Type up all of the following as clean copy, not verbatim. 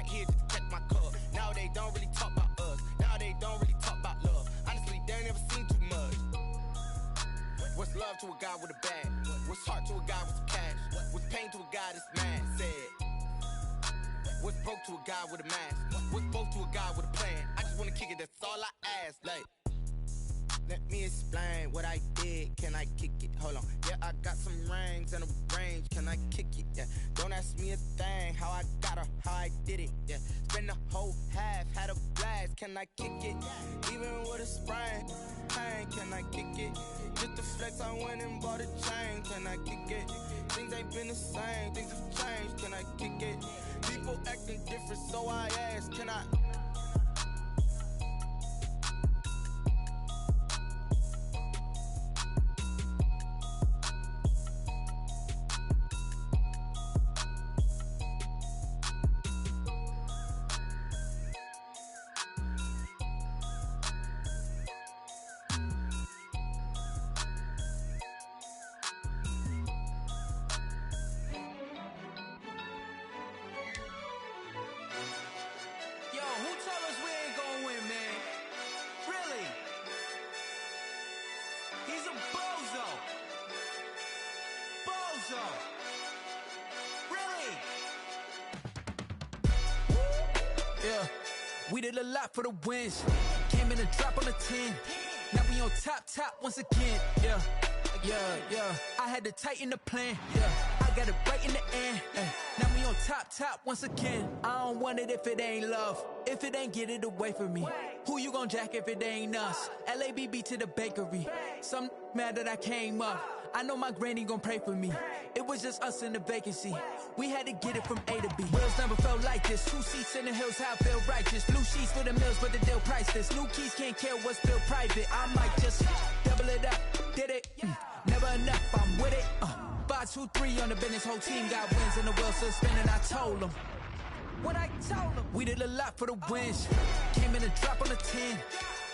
right here just to catch my cup. Now they don't really talk about us. Now they don't really talk about love. Honestly, they ain't never seen too much. What's love to a guy with a bag? What's heart to a guy with some cash? What's pain to a guy that's mad? Said. What's broke to a guy with a mask? What's both to a guy with a plan? I just wanna kick it, that's all I ask. Like, let me explain what I did. Can I kick it? Hold on. Yeah, I got some rings and a range. Can I kick it? Yeah. Don't ask me a thing. How I got her, how I did it. Yeah. Spend the whole half, had a blast. Can I kick it? Even with a sprain, pain. Can I kick it? Just to flex, I went and bought a chain. Can I kick it? Things ain't been the same. Things have changed. Can I kick it? People acting different, so I ask. Can I? We did a lot for the wins. Came in a drop on the 10. Now we on top once again. Yeah. I had to tighten the plan. Yeah. I got it right in the end. Now we on top once again. I don't want it if it ain't love. If it ain't, get it away from me. Who you gon' jack if it ain't us? LABB to the bakery. Some mad that I came up. I know my granny gon' pray for me. It was just us in the vacancy. We had to get it from A to B. Wheels never felt like this. 2 seats in the hills, how I feel righteous. Blue sheets for the mills, but the deal priceless. New keys can't care what's still private. I might just double it up. Did it? Never enough, I'm with it. 5, 2, 3 on the business. Whole team got wins and the wheels still spinning. I told them what I told them. We did a lot for the wins. Came in a drop on the 10.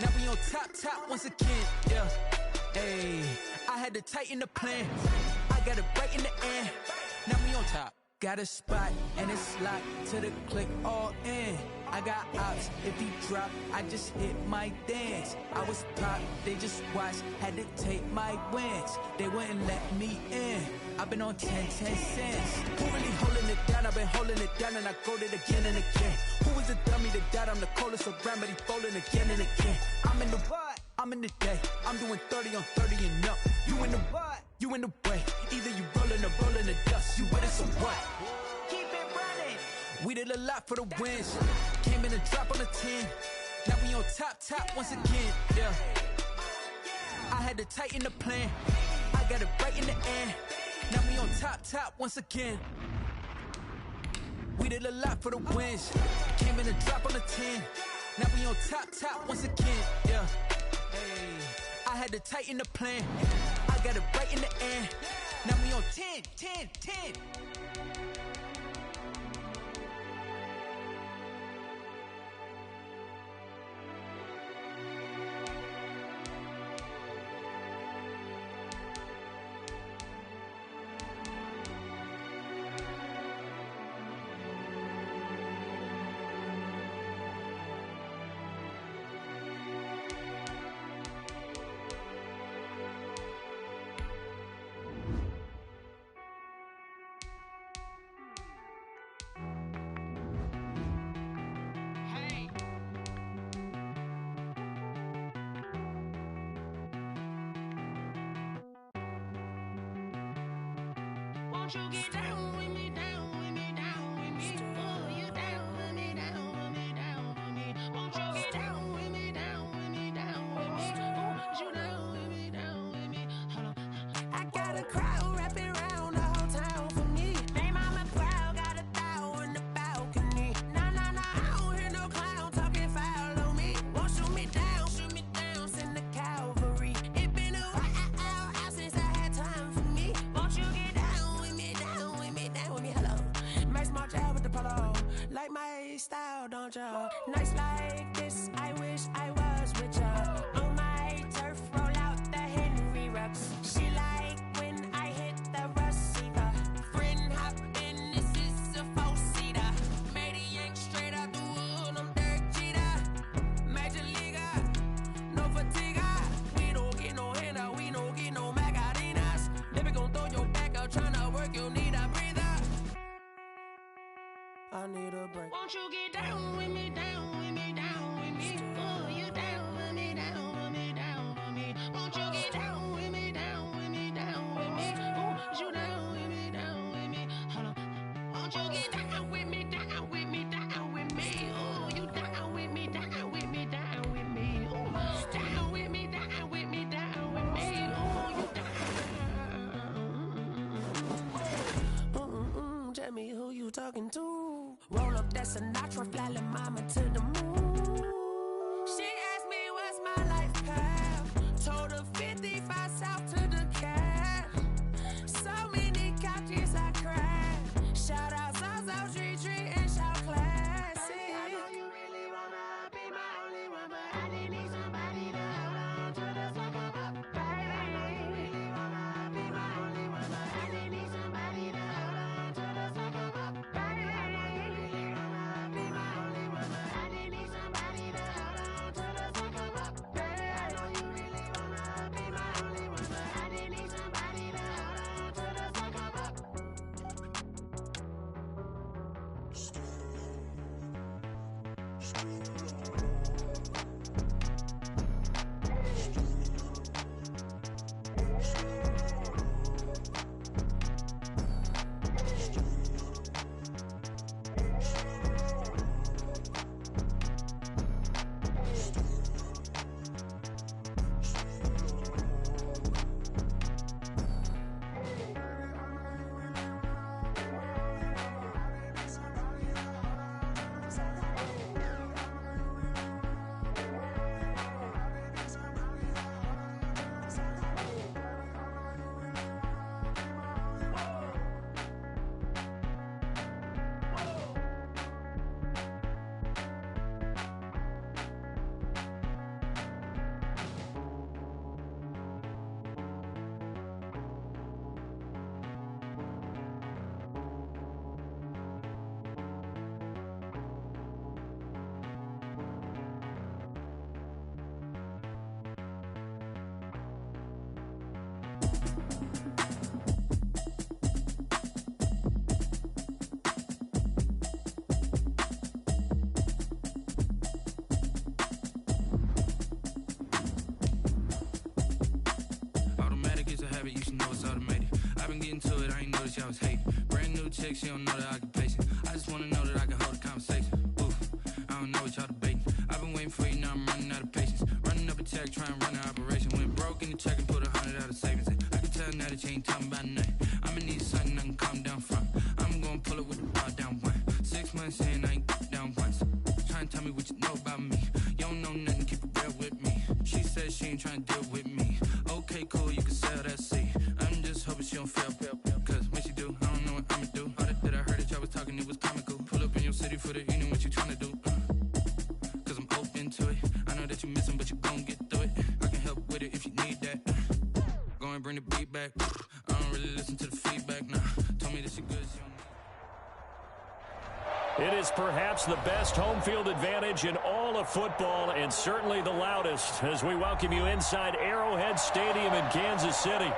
Now we on top once again. Yeah. Hey, I had to tighten the plan. I got it right in the end. Now we on top. Got a spot and it's locked to the click all in. I got ops, if he drop, I just hit my dance. I was pop, they just watched, had to take my wins. They wouldn't let me in. I've been on 10 cents. Who really holding it down? I've been holding it down and I got it again and again. Who is the dummy that died? I'm the coldest around, but he folding again and again. I'm in the what? I'm in the day. I'm doing 30 on 30 and up. You in the what? You in the way. Either you rolling or rolling the dust. You with it, so what? Keep it running. We did a lot for the wins. Came in a drop on the 10. Now we on top once again. Yeah. I had to tighten the plan. I got it right in the end. Now we on top once again. We did a lot for the wins. Came in a drop on the 10. Now we on top once again. Yeah. Hey, I had to tighten the plan. I got it right in the end. Now we on 10. Won't you get down with me, down with me, down with me? Oh, you down with me, down with me, down with me. Won't you get down with me, down with me, down with me? Oh, you down with me, down with me? Hold on. I got a crowd wrapping around the whole town for me. Name on my crowd, got a thou in the balcony. Nah, I don't hear no clown talking foul on me. Won't shoot me down, send the cavalry. It been a while since I had time for me. Won't you get down with me, down with me, down with me? Hello. Max March out with the polo. Like my style, don't ya? Nights like this, I wish I was with ya. On my turf, roll out the Henry Rux. She like when I hit the receiver. Friend hop in, this is a 4-seater. Made a yank straight I need a break. Won't you get down with me, down with me, down with me? Oh, you down with me, down with me, down with me. Won't you get down with me, down with me, down with me? Oh, you down with me, down with me. Hold on. Won't you get down with me, down with me, down with me? Oh, you down with me, down with me, down with me. Oh, down with me, down with me, down with me. Oh, you down. Tell me who you talking to. Roll up that Sinatra, fly la mama to the moon. She asked me what's my life path. Told her 55 south to the cat. So many couches I cried. Shout out South Street and shout classy. I know you really wanna be my only one, but I didn't need somebody to hold on to the sucker up. Baby, I know you really wanna be my only one, but I didn't need somebody to hold on to the sucker up. Baby, I know you really wanna be my only one, but I didn't need somebody to hold on to the sucker up. Baby, I know you really wanna be my only one, but I didn't need somebody to hold on to the sucker up. Automatic is a habit, you should know it's automated. I've been getting to it, I ain't noticed y'all was hating. Brand new chick, she don't know the occupation. I just wanna know that I can hold a conversation. Oof, I don't know what y'all debating. I've been waiting for you, now I'm running out of patience. Running up a check, trying to run an operation. Went broke in the check and put 100 out of savings. I can tell now that you ain't talking about nothing. I'ma need something I can calm down from. I'm gonna pull it with the bar down one. 6 months in, I ain't down once. Trying to tell me what you know about me. You don't know nothing, keep it real with me. She said she ain't trying to deal with me. Okay, cool, you can sell that seat. I'm just hoping she don't fail. Cause when she do, I don't know what I'ma do. All that I heard that y'all was talking, it was comical. Pull up in your city for the evening, what you trying to do? Cause I'm open to it. I know that you missing, but you gon' get through it. I can help with it if you need that. Go and bring the beat back. I don't really listen to the feedback, nah. Told me that she good, she don't need. It is perhaps the best home field advantage in all of football, and certainly the loudest, as we welcome you inside Arrowhead Stadium in Kansas City.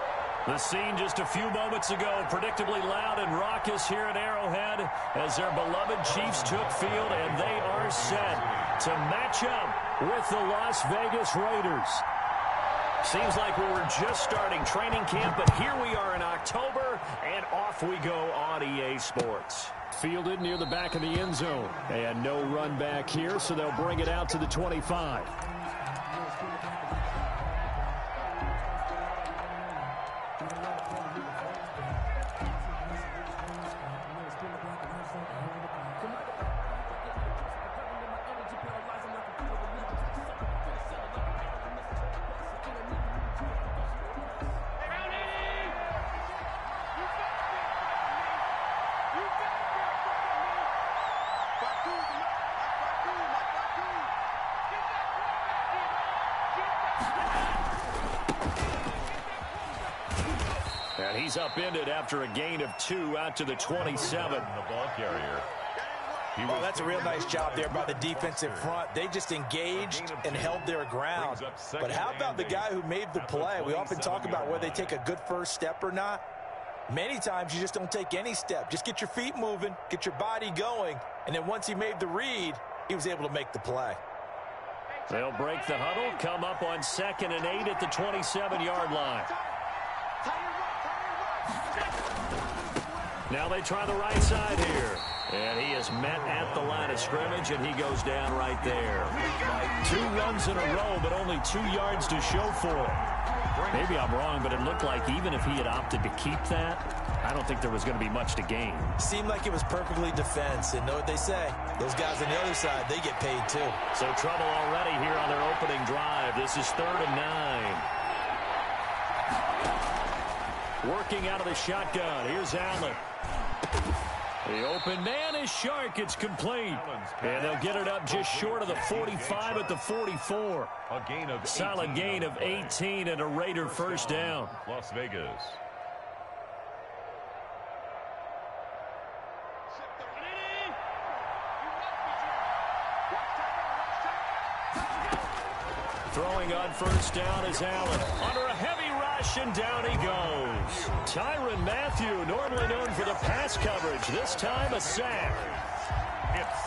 The scene just a few moments ago, predictably loud and raucous here at Arrowhead as their beloved Chiefs took field, and they are set to match up with the Las Vegas Raiders. Seems like we were just starting training camp, but here we are in October, and off we go on EA Sports. Fielded near the back of the end zone, and no run back here, so they'll bring it out to the 25. And he's upended after a gain of 2 out to the 27. The ball carrier. Well, that's a real nice job there by the defensive front. They just engaged and held their ground. But how about the guy who made the play? We often talk about whether they take a good first step or not. Many times you just don't take any step. Just get your feet moving, get your body going, and then once he made the read, he was able to make the play. They'll break the huddle, come up on 2nd and 8 at the 27-yard line. Now they try the right side here. And he is met at the line of scrimmage, and he goes down right there. 2 runs in a row, but only 2 yards to show for it. Maybe I'm wrong, but it looked like even if he had opted to keep that, I don't think there was going to be much to gain. Seemed like it was perfectly defense, and know what they say. Those guys on the other side, they get paid too. So trouble already here on their opening drive. This is 3rd and 9. Working out of the shotgun. Here's Allen. The open man is Shark. It's complete. And they'll get it up just short of the 45 at the 44. Solid gain of 18 and a Raider first down. Las Vegas. Throwing on first down is Allen. Under a heavy rush, and down he goes. Tyrann Mathieu, normally known for the pass coverage. This time a sack.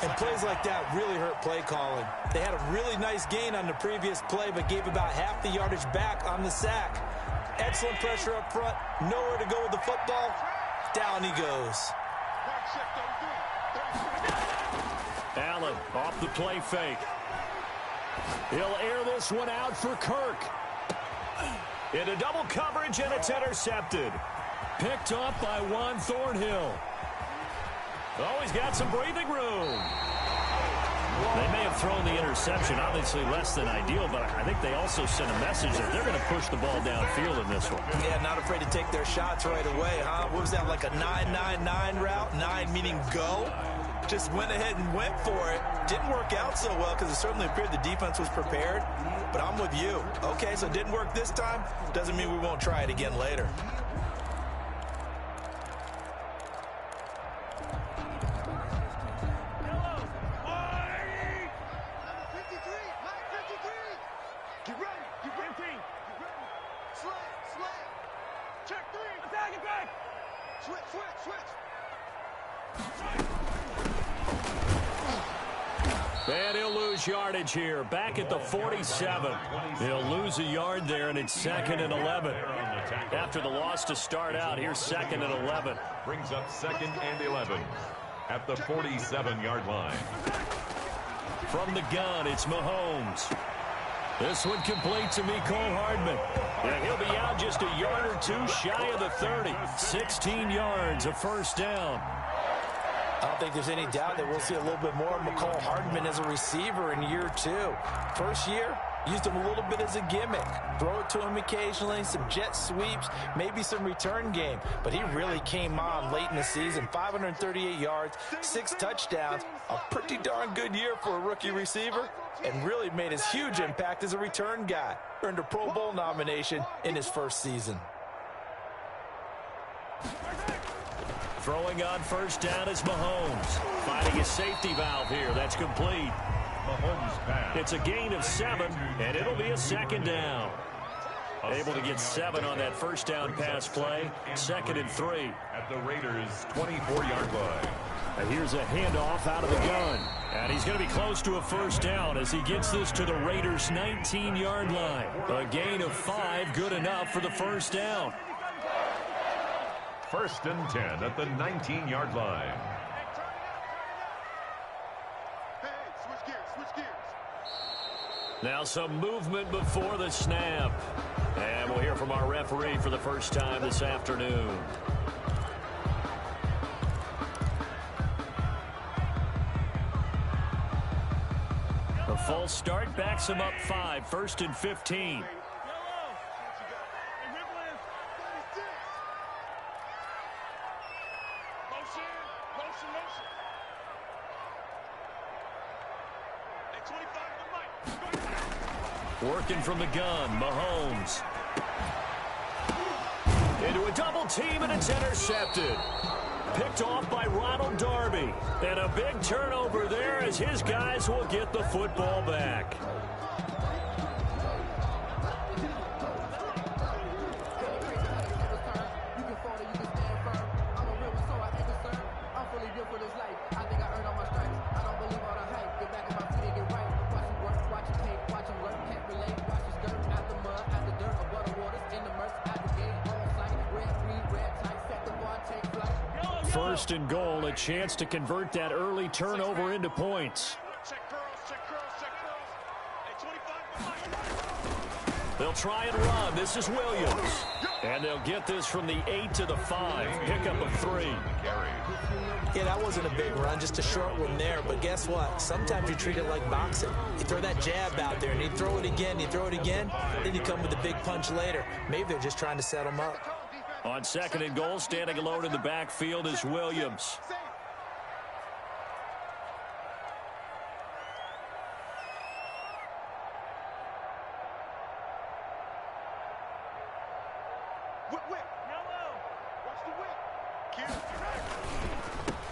And plays like that really hurt play calling. They had a really nice gain on the previous play, but gave about half the yardage back on the sack. Excellent pressure up front. Nowhere to go with the football. Down he goes. Allen off the play fake. He'll air this one out for Kirk. Into double coverage, and it's intercepted. Picked up by Juan Thornhill. Oh, he's got some breathing room. They may have thrown the interception, obviously less than ideal, but I think they also sent a message that they're going to push the ball downfield in this one. Yeah, not afraid to take their shots right away, huh? What was that, like a 9-9-9 route? 9 meaning go? Just went ahead and went for it. Didn't work out so well because it certainly appeared the defense was prepared. But I'm with you. Okay, so it didn't work this time. Doesn't mean we won't try it again later. And he'll lose yardage here. Back at the 47. He'll lose a yard there, and it's 2nd and 11. After the loss to start out, here's 2nd and 11. Brings up 2nd and 11 at the 47-yard line. From the gun, it's Mahomes. This one complete to Mecole Hardman. And he'll be out just a yard or 2 shy of the 30. 16 yards, a first down. I don't think there's any doubt that we'll see a little bit more of Mecole Hardman as a receiver in year 2. First year, used him a little bit as a gimmick. Throw it to him occasionally, some jet sweeps, maybe some return game. But he really came on late in the season. 538 yards, 6 touchdowns. A pretty darn good year for a rookie receiver. And really made his huge impact as a return guy. Earned a Pro Bowl nomination in his first season. Throwing on first down is Mahomes. Finding a safety valve here. That's complete. Mahomes pass. It's a gain of 7, and it'll be a 2nd down. Able to get 7 on that first down pass play. 2nd and 3. At the Raiders' 24-yard line. And here's a handoff out of the gun. And he's going to be close to a first down as he gets this to the Raiders' 19-yard line. A gain of 5, good enough for the first down. 1st and 10 at the 19-yard line. Now some movement before the snap. And we'll hear from our referee for the first time this afternoon. A false start backs him up 5, 1st and 15. Working from the gun, Mahomes. Into a double team, and it's intercepted. Picked off by Ronald Darby. And a big turnover there as his guys will get the football back. First and goal, a chance to convert that early turnover into points. They'll try and run. This is Williams. And they'll get this from the 8 to the 5. Pickup of 3. Yeah, that wasn't a big run, just a short one there. But guess what? Sometimes you treat it like boxing. You throw that jab out there, and you throw it again, then you come with a big punch later. Maybe they're just trying to set them up. On second and goal, standing alone in the backfield is Williams.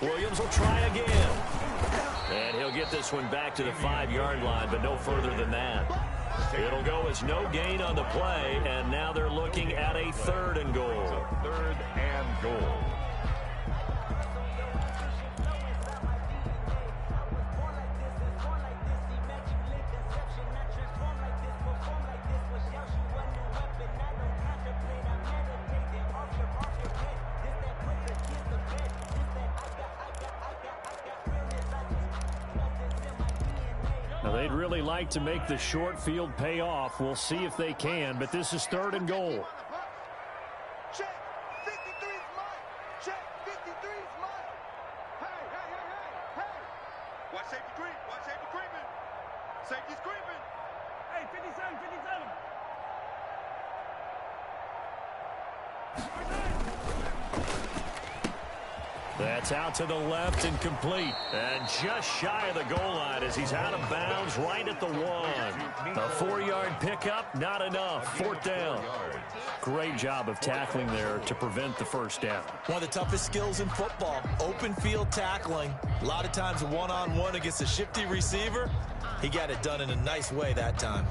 Williams will try again. And he'll get this one back to the 5-yard line, but no further than that. It'll go as no gain on the play, and now they're looking at a 3rd and goal. Third and goal. They'd really like to make the short field pay off. We'll see if they can, but this is 3rd and goal. Check, 53's mine. Check, 53's mine. Hey. Watch safety creep. Watch safety creeping. Safety's creeping. Hey, 57. That's out to the left and complete. And just shy of the goal line as he's out of bounds right at the 1. A 4-yard pickup, not enough. 4th down. Great job of tackling there to prevent the first down. One of the toughest skills in football, open field tackling. A lot of times one-on-one against a shifty receiver. He got it done in a nice way that time.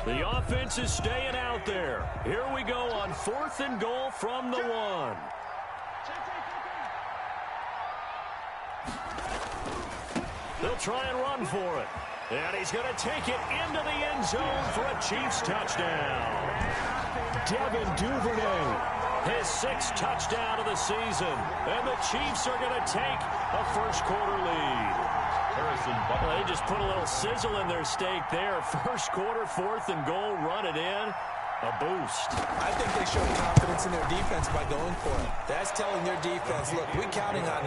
The offense is staying out there. Here we go on 4th and goal from the 1. They'll try and run for it. And he's going to take it into the end zone for a Chiefs touchdown. Devin Duvernay, his 6th touchdown of the season. And the Chiefs are going to take a first-quarter lead. Well, they just put a little sizzle in their steak there. First quarter, 4th and goal, run it in. A boost. I think they showed confidence in their defense by going for it. That's telling their defense, look, we're counting on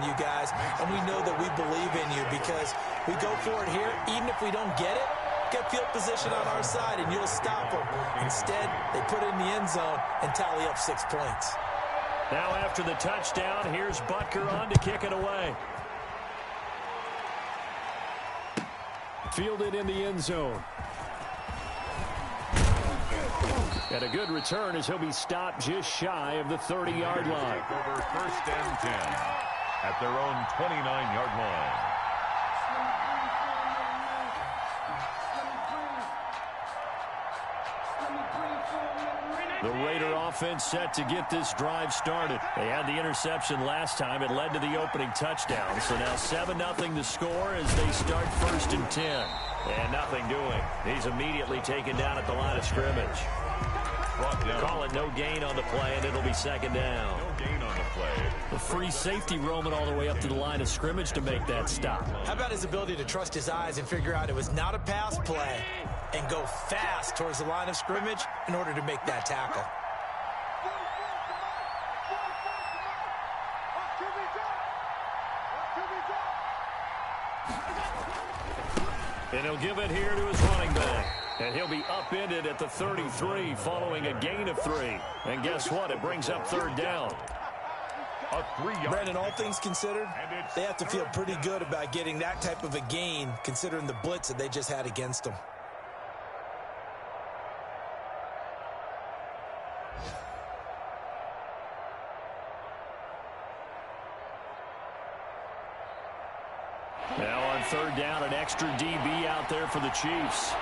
you guys, and we know that we believe in you because we go for it here. Even if we don't get it, get field position on our side, and you'll stop them. Instead, they put it in the end zone and tally up 6 points. Now after the touchdown, here's Butker on to kick it away. Fielded in the end zone. And a good return as he'll be stopped just shy of the 30-yard line. Over 1st and 10 at their own 29-yard line. The Raider offense set to get this drive started. They had the interception last time. It led to the opening touchdown. So now 7-0 to score as they start 1st and 10. And nothing doing. He's immediately taken down at the line of scrimmage. Call it no gain on the play, and it'll be 2nd down. No gain on the play. The free safety roaming all the way up to the line of scrimmage to make that stop. How about his ability to trust his eyes and figure out it was not a pass play and go fast towards the line of scrimmage in order to make that tackle. And he'll give it here to his running back. And he'll be upended at the 33 following a gain of 3. And guess what? It brings up 3rd down. A 3-yard. Brandon, all things considered, they have to feel pretty good about getting that type of a gain considering the blitz that they just had against them. Now on 3rd down, an extra DB out there for the Chiefs.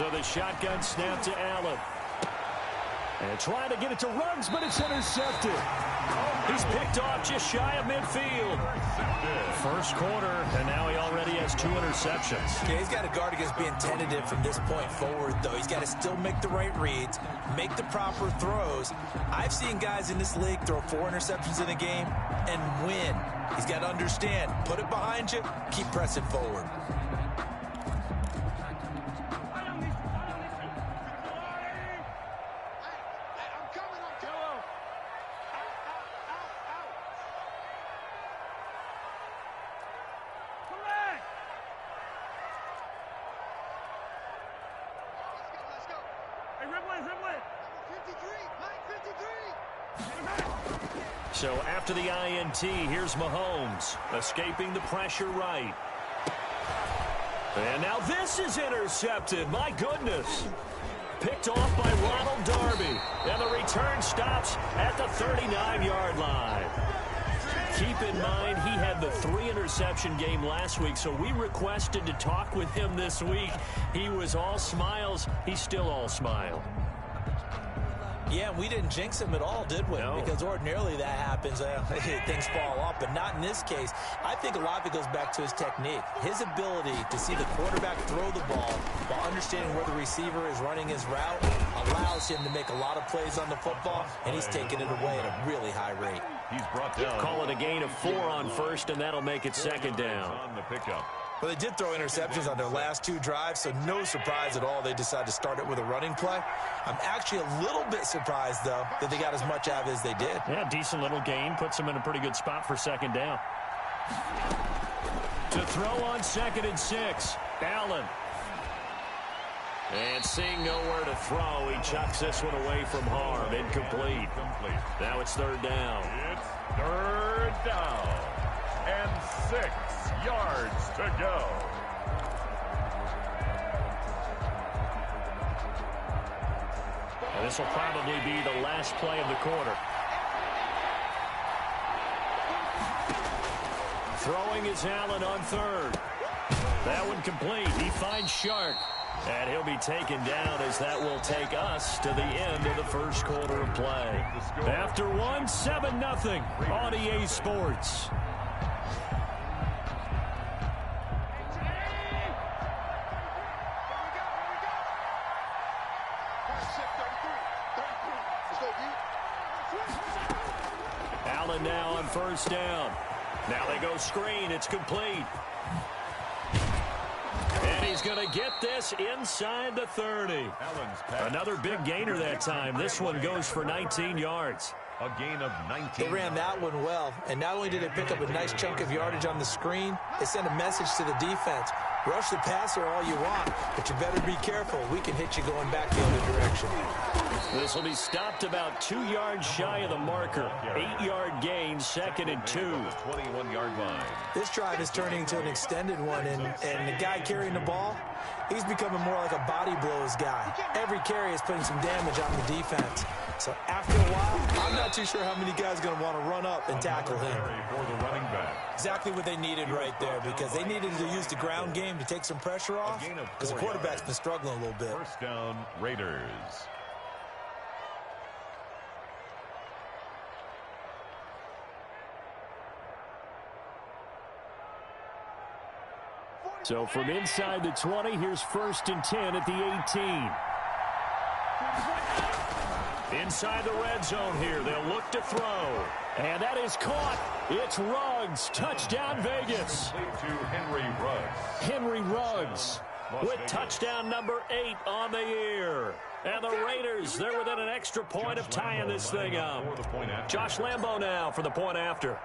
So the shotgun snap to Allen. And trying to get it to Ruggs, but it's intercepted. He's picked off just shy of midfield. First quarter, and now he already has 2 interceptions. Yeah, he's got to guard against being tentative from this point forward, though. He's got to still make the right reads, make the proper throws. I've seen guys in this league throw 4 interceptions in a game and win. He's got to understand, put it behind you, keep pressing forward. So after the INT, here's Mahomes, escaping the pressure right. And now this is intercepted. My goodness. Picked off by Ronald Darby. And the return stops at the 39-yard line. Keep in mind, he had the 3-interception game last week, so we requested to talk with him this week. He was all smiles. He's still all smile. Yeah, we didn't jinx him at all, did we? No. Because ordinarily that happens. Things fall off, but not in this case. I think a lot of it goes back to his technique. His ability to see the quarterback throw the ball while understanding where the receiver is running his route allows him to make a lot of plays on the football, and he's taking it away at a really high rate. He's brought down. Call it a gain of 4 on first, and that'll make it second down. On the pickup. Well, they did throw interceptions on their last 2 drives, so no surprise at all they decided to start it with a running play. I'm actually a little bit surprised, though, that they got as much out of it as they did. Yeah, decent little gain. Puts them in a pretty good spot for second down. To throw on 2nd and 6, Allen. And seeing nowhere to throw, he chucks this one away from harm. Incomplete. Now it's 3rd down. It's 3rd down. And 6 yards to go. And this will probably be the last play of the quarter. Throwing is Allen on 3rd. That one complete. He finds Shark. And he'll be taken down as that will take us to the end of the first quarter of play. After 1, 7-0 on EA Sports. Allen now on 1st down. Now they go screen. It's complete. And he's going to get this inside the 30. Another big gainer that time. This one goes for 19 yards. A gain of 19. They ran that one well, and not only did they pick up a nice chunk of yardage on the screen, they sent a message to the defense. Rush the passer all you want, but you better be careful. We can hit you going back the other direction. This will be stopped about 2 yards shy of the marker. 8-yard gain, 2nd and 2. 21-yard line. This drive is turning into an extended one, and the guy carrying the ball, he's becoming more like a body blows guy. Every carry is putting some damage on the defense. So after a while, I'm not too sure how many guys are going to want to run up and tackle him. For the running back. Exactly what they needed right there, because they needed to use the ground game to take some pressure off, because the quarterback's been struggling a little bit. 1st down, Raiders. So from inside the 20, here's 1st and 10 at the 18. Inside the red zone here, they'll look to throw. And that is caught. It's Ruggs. Touchdown, Vegas. To Henry Ruggs. Henry Ruggs with touchdown number 8 on the year. And the Raiders, they're within an extra point of tying this thing up. Josh Lambo now for the point after.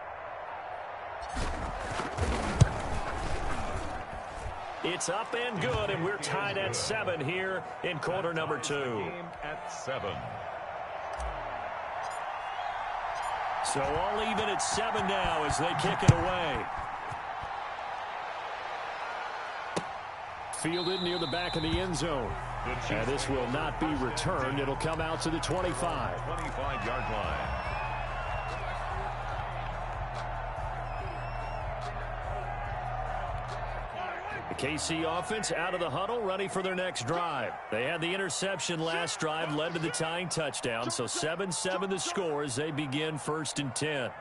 It's up and good, and we're tied at 7 here in quarter number 2. Game at 7. So all even at 7 now as they kick it away. Fielded near the back of the end zone. And this will not be returned. It'll come out to the 25. 25-yard line. KC offense out of the huddle, ready for their next drive. They had the interception last drive, led to the tying touchdown, so 7-7 the score as they begin 1st and 10.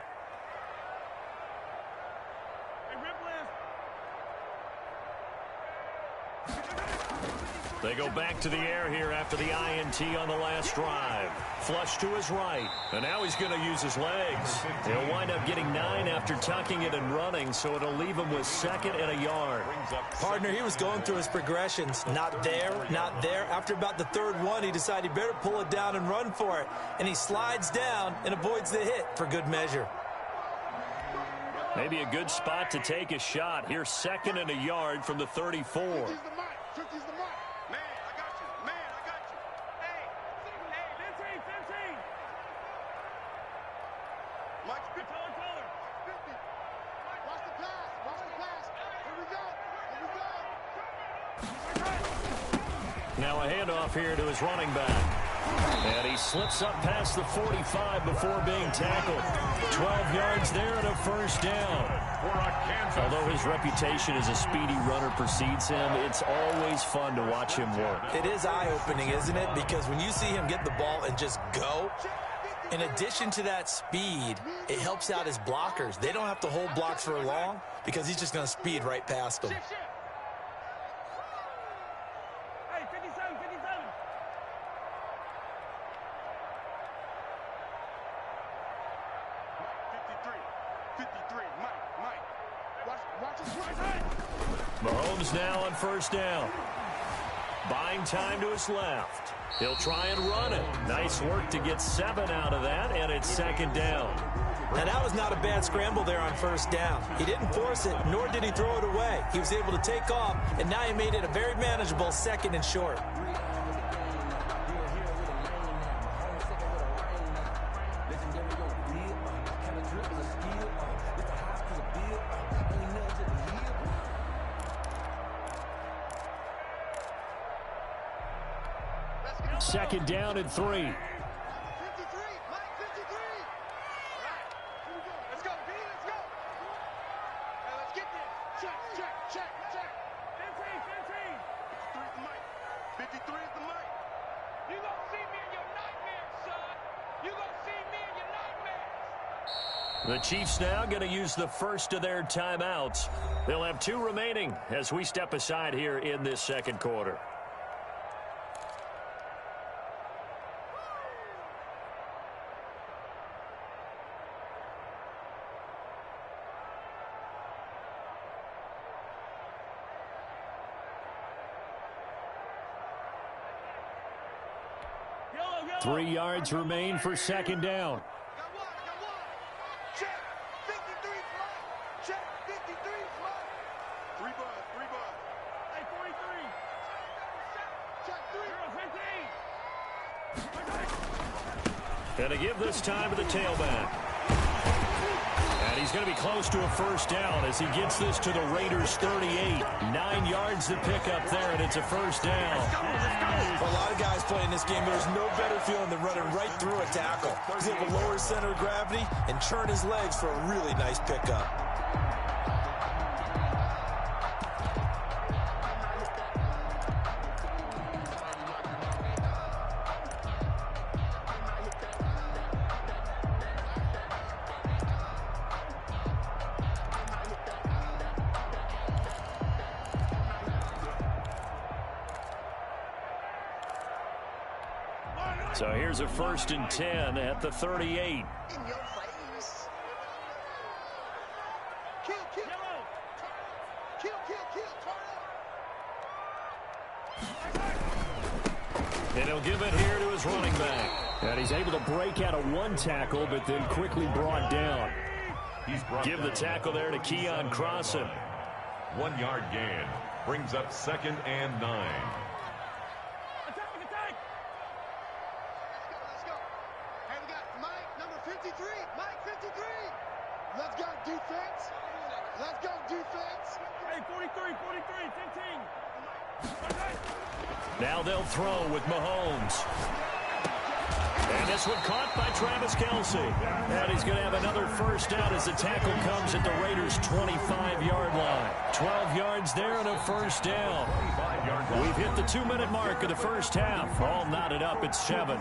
They go back to the air here after the INT on the last drive. Flush to his right, and now he's going to use his legs. He'll wind up getting 9 after tucking it and running, so it'll leave him with 2nd and a yard. Partner, he was going through his progressions. Not there, not there. After about the 3rd one, he decided he better pull it down and run for it. And he slides down and avoids the hit for good measure. Maybe a good spot to take a shot. Here's 2nd and a yard from the 34. Now a handoff here to his running back. And he slips up past the 45 before being tackled. 12 yards there and a 1st down. Although his reputation as a speedy runner precedes him, it's always fun to watch him work. It is eye-opening, isn't it? Because when you see him get the ball and just go, in addition to that speed, it helps out his blockers. They don't have to hold blocks for long because he's just going to speed right past them. Mahomes now on 1st down. Buying time to his left. He'll try and run it. Nice work to get 7 out of that, and it's 2nd down. Now, that was not a bad scramble there on 1st down. He didn't force it, nor did he throw it away. He was able to take off, and now he made it a very manageable 2nd and short. Second down and 3. The Chiefs now going to use the first of their timeouts. They'll have 2 remaining as we step aside here in this 2nd quarter. Yellow. 3 yards remain for 2nd down. And to give this time to the tailback. And he's going to be close to a 1st down as he gets this to the Raiders' 38. 9 yards to pick up there, and it's a 1st down. For a lot of guys playing this game, there's no better feeling than running right through a tackle. He's able to lower his center of gravity and turn his legs for a really nice pickup. So here's a 1st and 10 at the 38. In your face. Kill. And he'll give it here to his running back. And he's able to break out of 1 tackle, but then quickly brought down. Give the tackle there to Keon Crossan. 1 yard gain. Brings up 2nd and 9. Now they'll throw with Mahomes. And This one caught by Travis Kelce. And he's going to have another first down as the tackle comes at the Raiders' 25-yard line. 12 yards there and a first down. We've hit the 2-minute mark of the first half. All knotted up at 7.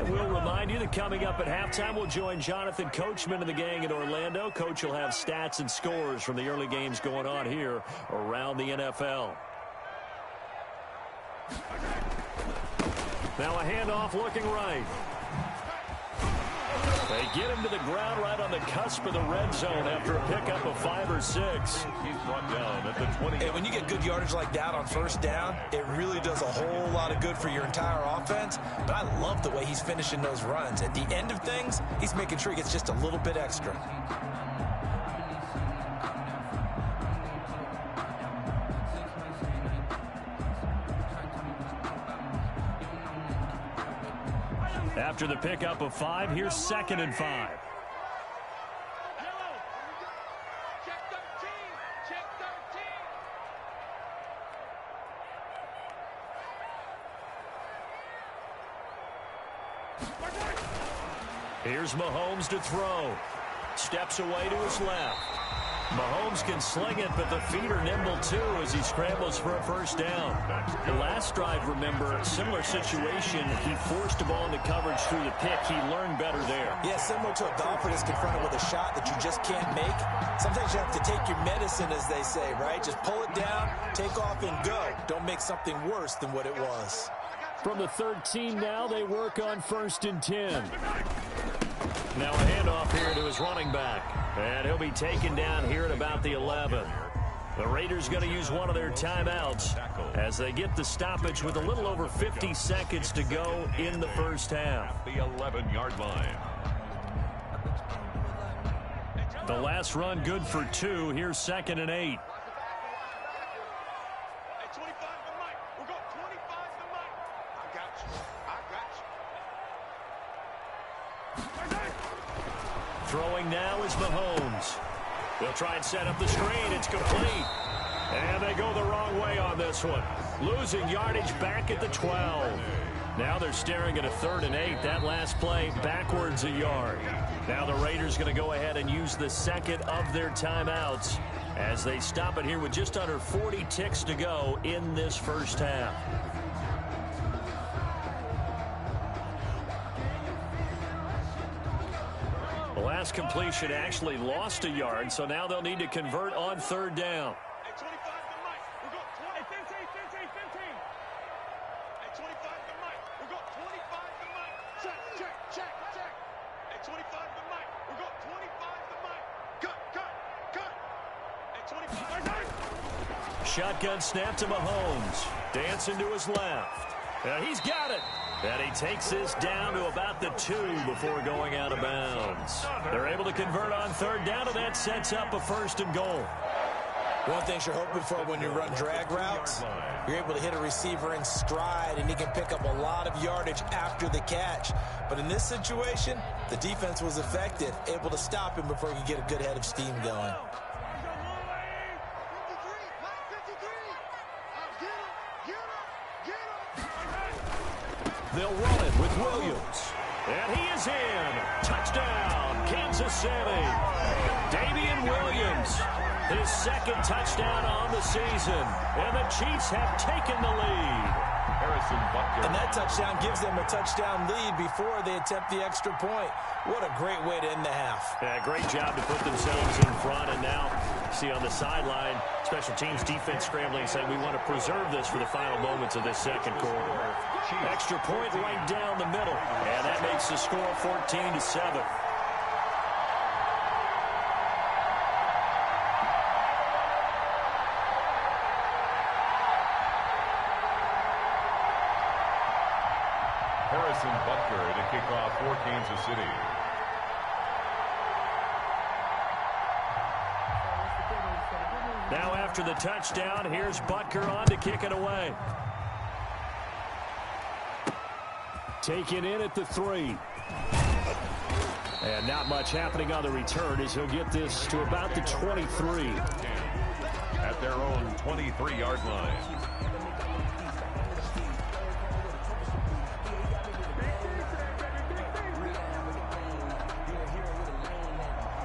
We'll remind you that coming up at halftime, we'll join Jonathan Coachman and the gang in Orlando. Coach will have stats and scores from the early games going on here around the NFL. Now a handoff looking right. They get him to the ground right on the cusp of the red zone after a pickup of 5 or 6. He's brought down at the 20. And when you get good yardage like that on first down, it really does a whole lot of good for your entire offense. But I love the way he's finishing those runs. At the end of things, he's making sure he gets just a little bit extra. After the pickup of 5, here's 2nd and 5. Here's Mahomes to throw. Steps away to his left. Mahomes can sling it, but the feet are nimble too as he scrambles for a first down. The last drive, remember, similar situation. He forced the ball into coverage through the pick. He learned better there. Yeah, similar to a golfer that's confronted with a shot that you just can't make. Sometimes you have to take your medicine, as they say, right? Just pull it down, take off, and go. Don't make something worse than what it was. From the 13 now, they work on 1st and 10. Now a handoff here to his running back. And he'll be taken down here at about the 11. The Raiders going to use one of their timeouts as they get the stoppage with a little over 50 seconds to go in the first half. The 11-yard line. The last run good for 2. Here's 2nd and 8. Throwing now is Mahomes. They'll try and set up the screen. It's complete. And they go the wrong way on this one. Losing yardage back at the 12. Now they're staring at a 3rd and 8. That last play backwards a yard. Now the Raiders going to go ahead and use the 2nd of their timeouts as they stop it here with just under 40 ticks to go in this first half. The last completion actually lost a yard, so now they'll need to convert on 3rd down. Shotgun snap to Mahomes. Dancing to his left. He's got it. And he takes this down to about the 2 before going out of bounds. They're able to convert on 3rd down, and that sets up a 1st and goal. One thing you're hoping for when you run drag routes, you're able to hit a receiver in stride, and he can pick up a lot of yardage after the catch. But in this situation, the defense was effective, able to stop him before he could get a good head of steam going. They'll run it with Williams. And he is in. Touchdown, Kansas City. Damian Williams, his 2nd touchdown on the season. And the Chiefs have taken the lead. And that touchdown gives them a touchdown lead before they attempt the extra point. What a great way to end the half. Yeah, great job to put themselves in front. And now, see on the sideline, special teams defense scrambling, saying we want to preserve this for the final moments of this 2nd quarter. Extra point right down the middle. And that makes the score 14-7. Butker to kick off for Kansas City. Now after the touchdown, here's Butker on to kick it away. Taken in at the 3. And not much happening on the return as he'll get this to about the 23. at their own 23-yard line.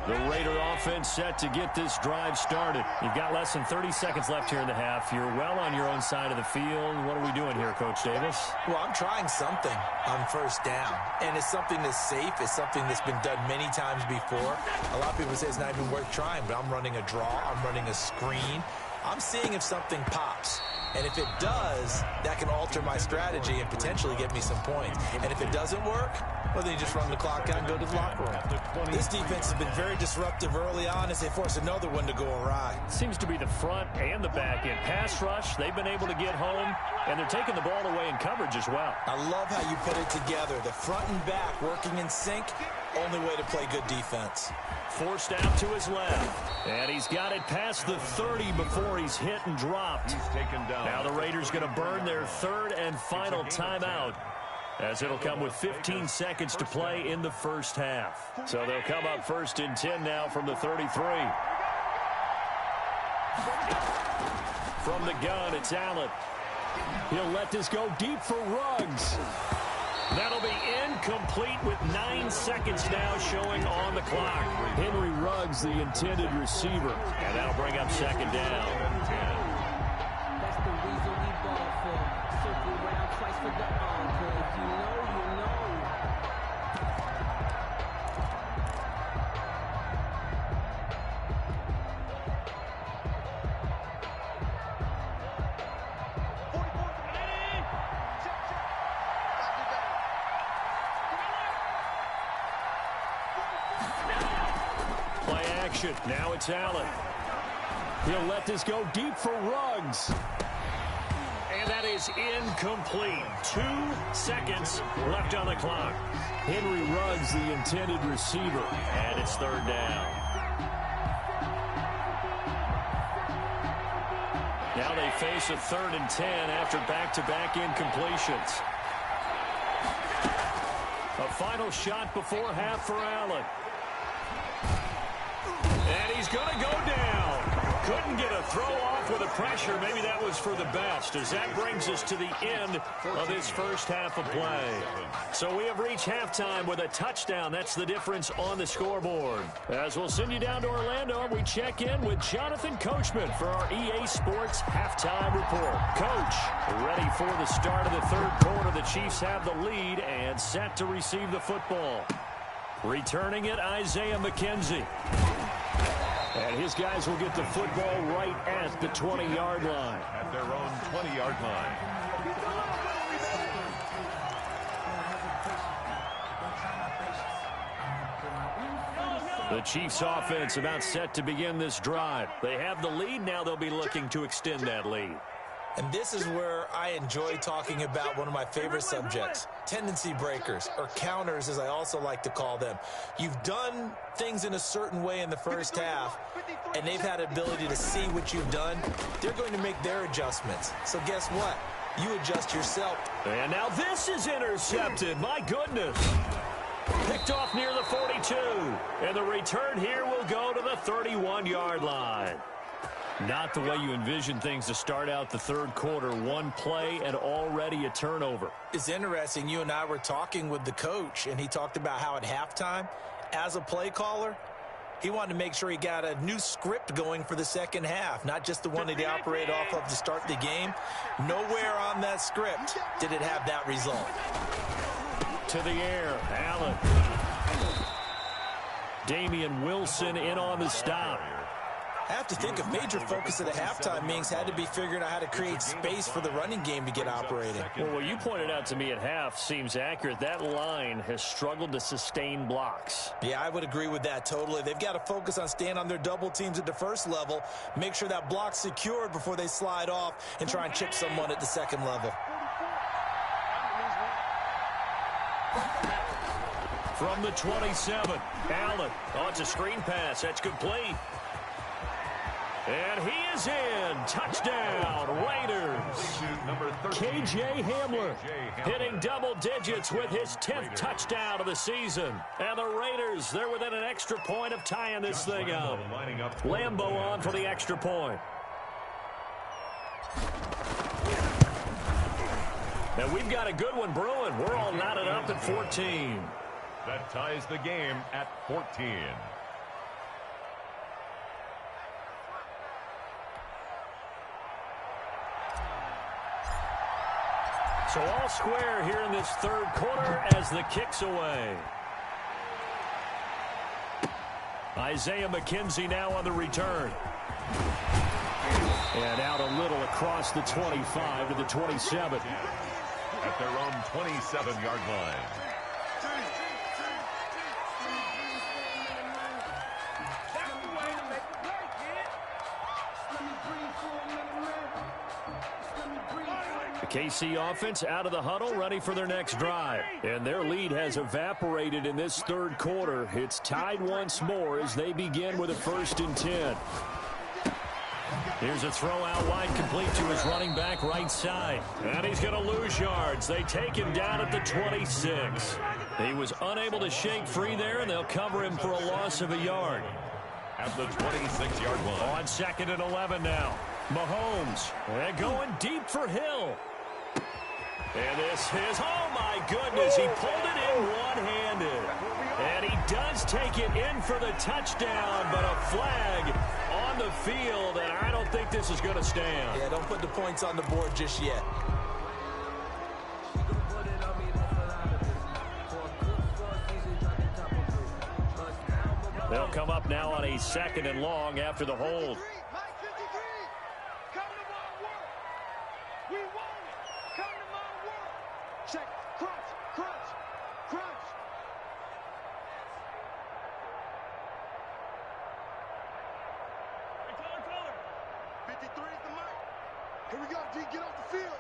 The Raider offense set to get this drive started. You've got less than 30 seconds left here in the half. You're well on your own side of the field. What are we doing here, Coach Davis? Well, I'm trying something on first down, and it's something that's safe. It's something that's been done many times before. A lot of people say it's not even worth trying, but I'm running a draw. I'm running a screen. I'm seeing if something pops. And if it does, that can alter my strategy and potentially get me some points. And if it doesn't work, well, then you just run the clock out and go to the locker room. This defense has been very disruptive early on as they force another one to go awry. Seems to be the front and the back end. Pass rush, they've been able to get home, and they're taking the ball away in coverage as well. I love how you put it together. The front and back working in sync, only way to play good defense. Forced out to his left. And he's got it past the 30 before he's hit and dropped. He's taken down. Now the Raiders going to burn their third and final timeout, as it'll come with 15 seconds to play in the first half. So they'll come up 1st and 10 now from the 33. From the gun, it's Allen. He'll let this go deep for Ruggs. That'll be incomplete with 9 seconds now showing on the clock. Henry Ruggs, the intended receiver. And that'll bring up 2nd down. That's the reason we ball for. Circle round twice for the encore. If you know, you know. Play action. Now it's Allen. He'll let this go deep for Ruggs. And that is incomplete. 2 seconds left on the clock. Henry Ruggs, the intended receiver. And it's 3rd down. Now they face a 3rd and 10 after back-to-back incompletions. A final shot before half for Allen. And he's going to go down. Couldn't get a throw off with the pressure. Maybe that was for the best, as that brings us to the end of this first half of play. So we have reached halftime with a touchdown. That's the difference on the scoreboard. As we'll send you down to Orlando, we check in with Jonathan Coachman for our EA Sports Halftime Report. Coach, ready for the start of the 3rd quarter. The Chiefs have the lead and set to receive the football. Returning it, Isaiah McKenzie. And his guys will get the football right at the 20-yard line. At their own 20-yard line. The Chiefs offense about set to begin this drive. They have the lead. Now they'll be looking to extend that lead. And this is where I enjoy talking about one of my favorite subjects, tendency breakers, or counters as I also like to call them. You've done things in a certain way in the first half, and they've had ability to see what you've done. They're going to make their adjustments. So guess what? You adjust yourself. And now this is intercepted. My goodness. Picked off near the 42. And the return here will go to the 31-yard line. Not the way you envision things to start out the 3rd quarter. 1 play and already a turnover. It's interesting. You and I were talking with the coach, and he talked about how at halftime, as a play caller, he wanted to make sure he got a new script going for the second half, not just the one that he operated off of to start the game. Nowhere on that script did it have that result. To the air, Allen. Damian Wilson in on the stop. I have to think a major focus of the halftime meetings had to be figuring out how to create space for the running game to get operating. Well, what you pointed out to me at half seems accurate. That line has struggled to sustain blocks. Yeah, I would agree with that totally. They've got to focus on staying on their double teams at the first level, make sure that block's secured before they slide off and try and chip someone at the second level. From the 27, Allen. Oh, it's a screen pass. That's complete. And he is in. Touchdown, Raiders. K.J. Hamler hitting double digits with his 10th touchdown of the season. And the Raiders, they're within an extra point of tying this thing up. Lambo on for the extra point. And we've got a good one brewing. We're all knotted up at 14. That ties the game at 14. So all square here in this third quarter as the kick's away. Isaiah McKenzie now on the return. And out a little across the 25 to the 27. At their own 27-yard line. The KC offense out of the huddle, ready for their next drive. And their lead has evaporated in this third quarter. It's tied once more as they begin with a 1st and 10. Here's a throw out wide, complete to his running back right side. And he's going to lose yards. They take him down at the 26. He was unable to shake free there, and they'll cover him for a loss of a yard. At the 26-yard line. On 2nd and 11 now. Mahomes. And going deep for Hill. And this is, oh my goodness, he pulled it in one-handed. And he does take it in for the touchdown, but a flag on the field, and I don't think this is going to stand. Yeah, don't put the points on the board just yet. They'll come up now on a 2nd and long after the hold. Check, crunch, crunch, crunch. Hey, taller. 53 is the mic. Here we go, D, get off the field.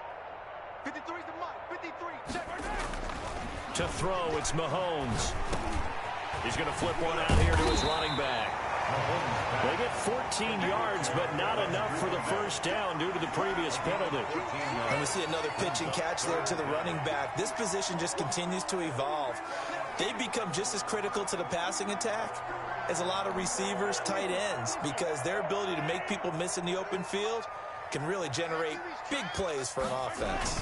53 is the mic, 53, check right now. To throw, it's Mahomes. He's going to flip one out here to his running back. They get 14 yards, but not enough for the 1st down due to the previous penalty. And we see another pitch and catch there to the running back. This position just continues to evolve. They become just as critical to the passing attack as a lot of receivers, tight ends, because their ability to make people miss in the open field can really generate big plays for an offense.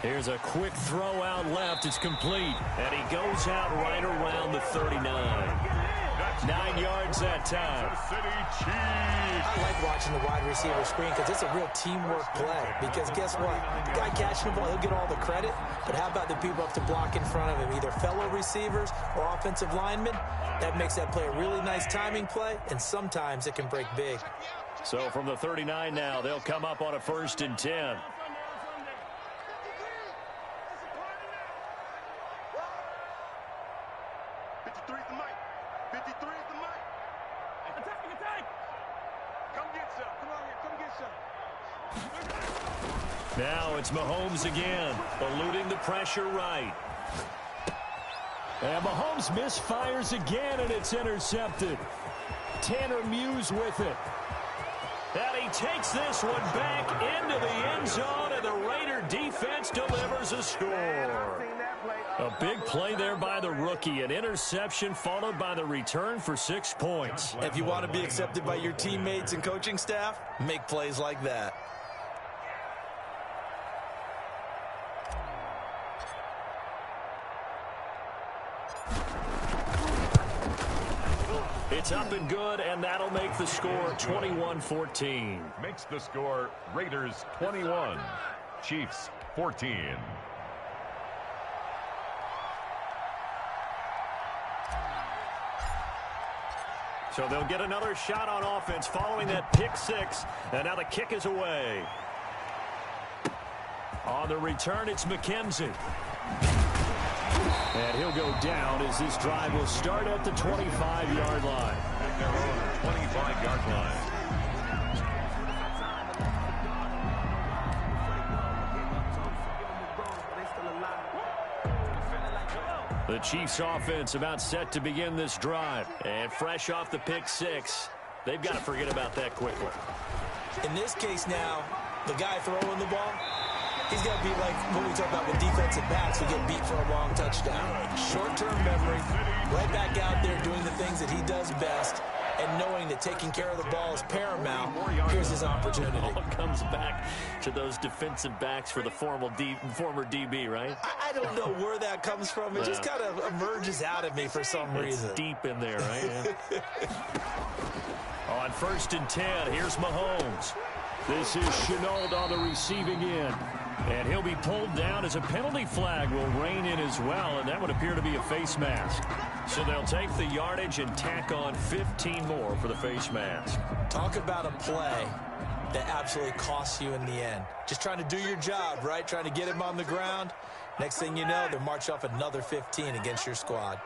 Here's a quick throw out left. It's complete. And he goes out right around the 39. 9 yards that time. I like watching the wide receiver screen because it's a real teamwork play. Because guess what? The guy catching the ball, he'll get all the credit. But how about the people up to block in front of him, either fellow receivers or offensive linemen? That makes that play a really nice timing play, and sometimes it can break big. So from the 39 now, they'll come up on a 1st and 10. Now it's Mahomes again, eluding the pressure right. And Mahomes misfires again, and it's intercepted. Tanner Muse with it. And he takes this one back into the end zone, and the Raider defense delivers a score. A big play there by the rookie. An interception followed by the return for 6 points. If you want to be accepted by your teammates and coaching staff, make plays like that. It's up and good, and that'll make the score 21-14. Makes the score Raiders 21, Chiefs 14. So they'll get another shot on offense following that pick 6, and now the kick is away. On the return, it's McKenzie. And he'll go down as this drive will start at the 25-yard line. At their own 25-yard line. The Chiefs offense about set to begin this drive. And fresh off the pick 6, they've got to forget about that quickly. In this case now, the guy throwing the ball, he's got to be like what we talk about with defensive backs who get beat for a long touchdown. Short-term memory, right back out there doing the things that he does best, and knowing that taking care of the ball is paramount, here's his opportunity. All comes back to those defensive backs for the former DB, right? I don't know where that comes from. It just kind of emerges out of me for some reason. It's deep in there, right? On 1st and 10, here's Mahomes. This is Chenault on the receiving end. And he'll be pulled down as a penalty flag will rein in as well, and that would appear to be a face mask. So they'll take the yardage and tack on 15 more for the face mask. Talk about a play that absolutely costs you in the end. Just trying to do your job, right? Trying to get him on the ground. Next thing you know, they'll march off another 15 against your squad.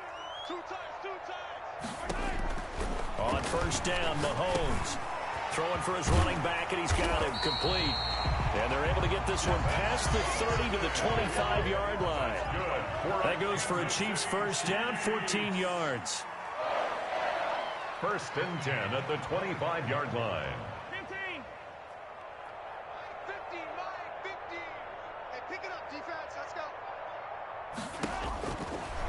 On 1st down, Mahomes throwing for his running back, and he's got him complete. And they're able to get this one past the 30 to the 25-yard line. That goes for a Chiefs first down, 14 yards. 1st and 10 at the 25-yard line. 15. 15, Mike, 15. Hey, pick it up, defense. Let's go.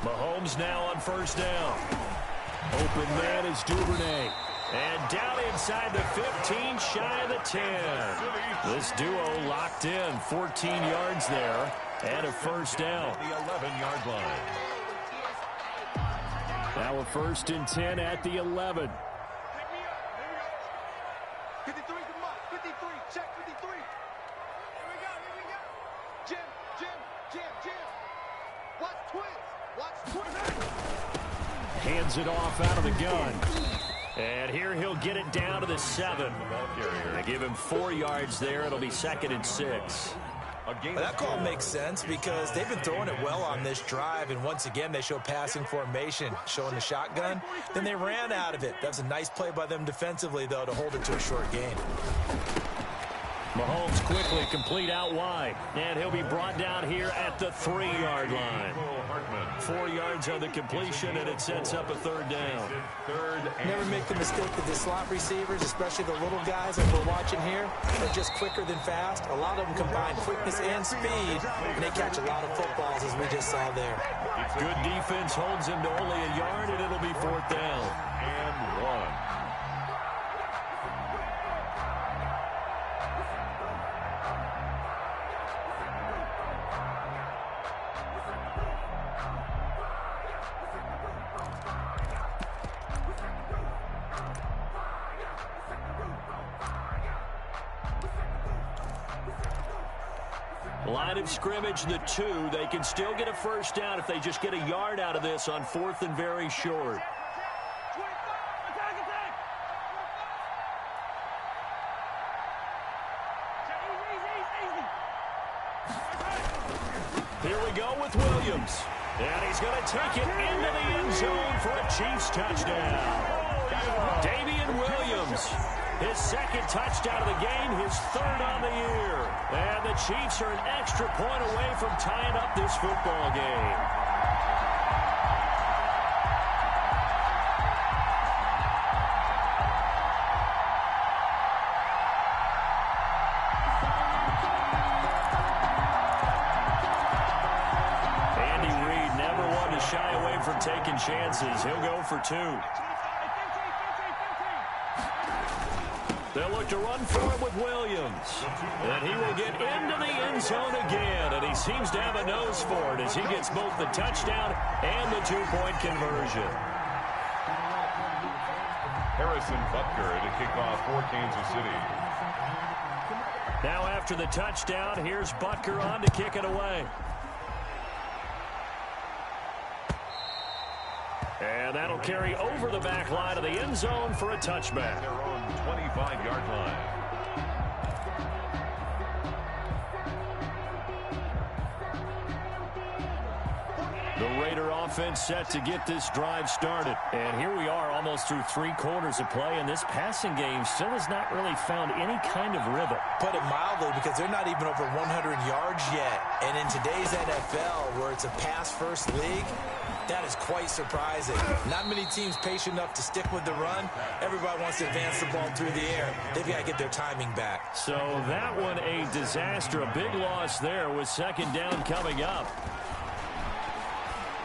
Mahomes now on 1st down. Open man is Duvernay. And down inside the 15, shy of the 10. This duo locked in, 14 yards there, and a 1st down. The 11-yard line. Now a 1st and 10 at the 11. Pick me up. Here we go. 53's the mark. 53. Check 53. Here we go. Jim. Watch twins. Hands it off out of the gun. And here he'll get it down to the 7. They give him 4 yards there. It'll be 2nd and 6. Well, that call makes sense because they've been throwing it well on this drive, and once again they show passing formation, showing the shotgun. Then they ran out of it. That's a nice play by them defensively, though, to hold it to a short gain. Mahomes quickly complete out wide, and he'll be brought down here at the 3-yard line. 4 yards on the completion, and it sets up a 3rd down. Never make the mistake that the slot receivers, especially the little guys that we're watching here, are just quicker than fast. A lot of them combine quickness and speed, and they catch a lot of footballs, as we just saw there. Good defense holds him to only a yard, and it'll be 4th down. And 1. Line of scrimmage, the 2. They can still get a 1st down if they just get a yard out of this on 4th and very short. Here we go with Williams. And he's going to take it into the end zone for a Chiefs touchdown. Damian Williams, his 2nd touchdown of the game, his 3rd on the year. And the Chiefs are an extra point away from tying up this football game. Andy Reid never one to shy away from taking chances. He'll go for 2. They'll look to run for it with Williams. And he will get into the end zone again. And he seems to have a nose for it as he gets both the touchdown and the 2-point conversion. Harrison Butker to kick off for Kansas City. Now after the touchdown, here's Butker on to kick it away. And that'll carry over the back line of the end zone for a touchback. Their own 25-yard line. The Raider offense set to get this drive started. And here we are almost through 3 quarters of play, and this passing game still has not really found any kind of rhythm. Put it mildly, because they're not even over 100 yards yet. And in today's NFL, where it's a pass-first league, that is quite surprising. Not many teams patient enough to stick with the run. Everybody wants to advance the ball through the air. They've got to get their timing back. So that one a disaster. A big loss there with 2nd down coming up.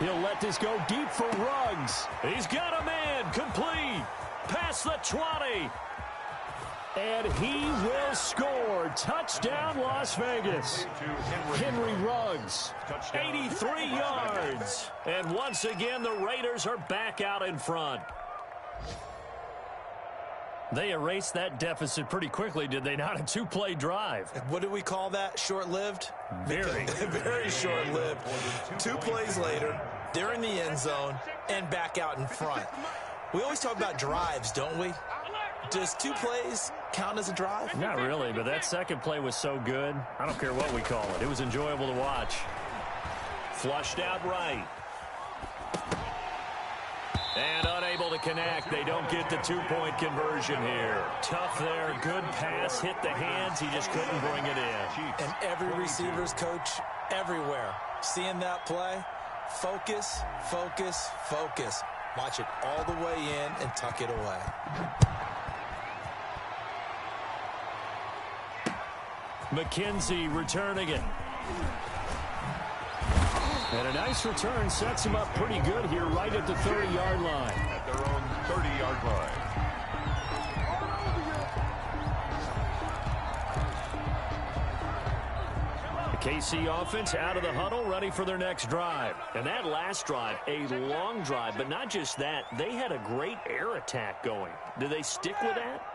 He'll let this go deep for Ruggs. He's got a man complete. Past the 20. And he will score. Touchdown, Las Vegas. Henry Ruggs, 83 yards. And once again, the Raiders are back out in front. They erased that deficit pretty quickly, did they not? A two-play drive. What do we call that? Short-lived? Very. Very short-lived. 2 plays later, they're in the end zone and back out in front. We always talk about drives, don't we? Does 2 plays count as a drive? Not really, but that second play was so good. I don't care what we call it. It was enjoyable to watch. Flushed out right. And unable to connect. They don't get the 2-point conversion here. Tough there. Good pass. Hit the hands. He just couldn't bring it in. And every receiver's coach everywhere. Seeing that play, focus, focus, focus. Watch it all the way in and tuck it away. McKenzie returning it. And a nice return sets him up pretty good here right at the 30-yard line. At their own 30-yard line. The KC offense out of the huddle, ready for their next drive. And that last drive, a long drive, but not just that. They had a great air attack going. Do they stick with that?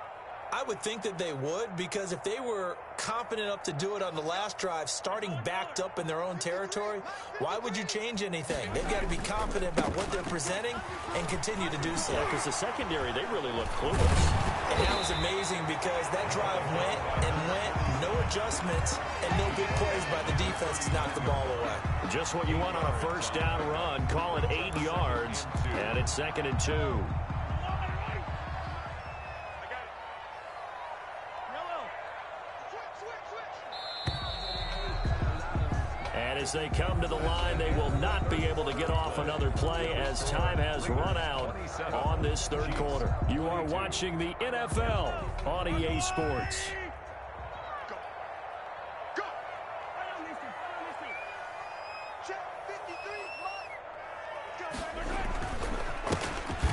I would think that they would, because if they were confident enough to do it on the last drive, starting backed up in their own territory, why would you change anything? They've got to be confident about what they're presenting and continue to do so. Yeah, because the secondary, they really look clueless. And that was amazing because that drive went and went, no adjustments, and no big plays by the defense to knock the ball away. Just what you want on a first down run. Call it 8 yards, and it's 2nd and 2. As they come to the line, they will not be able to get off another play as time has run out on this third quarter. You are watching the NFL on EA Sports.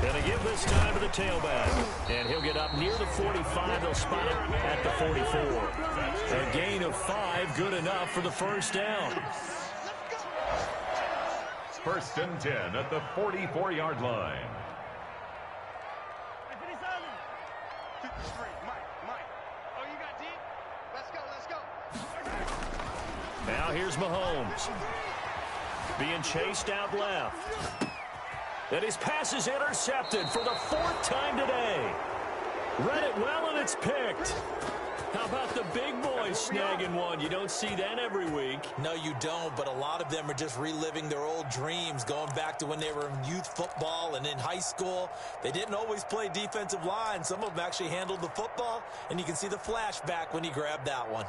Gonna give this time to the tailback. And he'll get up near the 45. They'll spot it at the 44. A gain of 5, good enough for the first down. 1st and 10 at the 44-yard line. Now here's Mahomes. Being chased out left. And his pass is intercepted for the 4th time today. Read it well, and it's picked. How about the big boys snagging one? You don't see that every week. No, you don't, but a lot of them are just reliving their old dreams, going back to when they were in youth football and in high school. They didn't always play defensive line. Some of them actually handled the football, and you can see the flashback when he grabbed that one.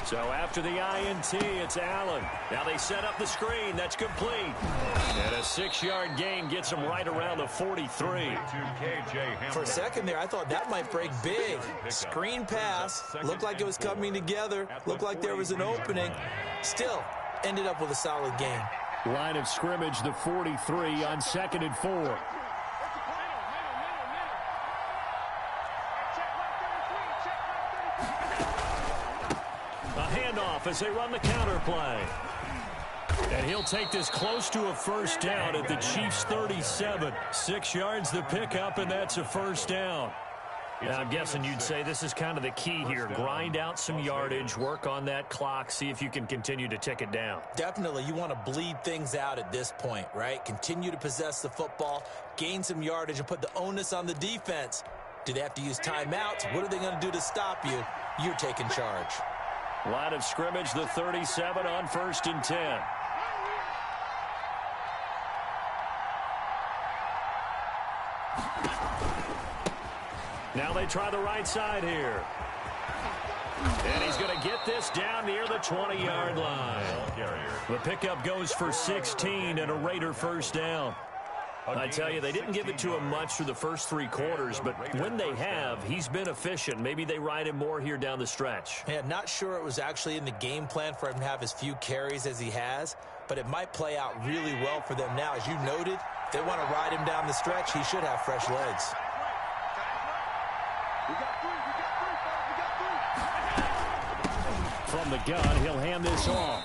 So after the INT, it's Allen. Now they set up the screen. That's complete. And a 6-yard gain gets them right around the 43. For a second there, I thought that might break big. Screen pass. Looked like it was coming together. Looked like there was an opening. Still, ended up with a solid gain. Line of scrimmage, the 43 on 2nd and 4. As they run the counter play. And he'll take this close to a first down at the Chiefs' 37. 6 yards the pickup, and that's a first down. Now, I'm guessing you'd say this is kind of the key here. Grind out some yardage, work on that clock, see if you can continue to tick it down. Definitely. You want to bleed things out at this point, right? Continue to possess the football, gain some yardage, and put the onus on the defense. Do they have to use timeouts? What are they going to do to stop you? You're taking charge. Line of scrimmage, the 37 on 1st and 10. Now they try the right side here. And he's going to get this down near the 20-yard line. The pickup goes for 16 and a Raider first down. I tell you, they didn't give it to him much through the first 3 quarters, but when they have, he's been efficient. Maybe they ride him more here down the stretch. Yeah, not sure it was actually in the game plan for him to have as few carries as he has, but it might play out really well for them now. As you noted, if they want to ride him down the stretch, he should have fresh legs. From the gun, he'll hand this off.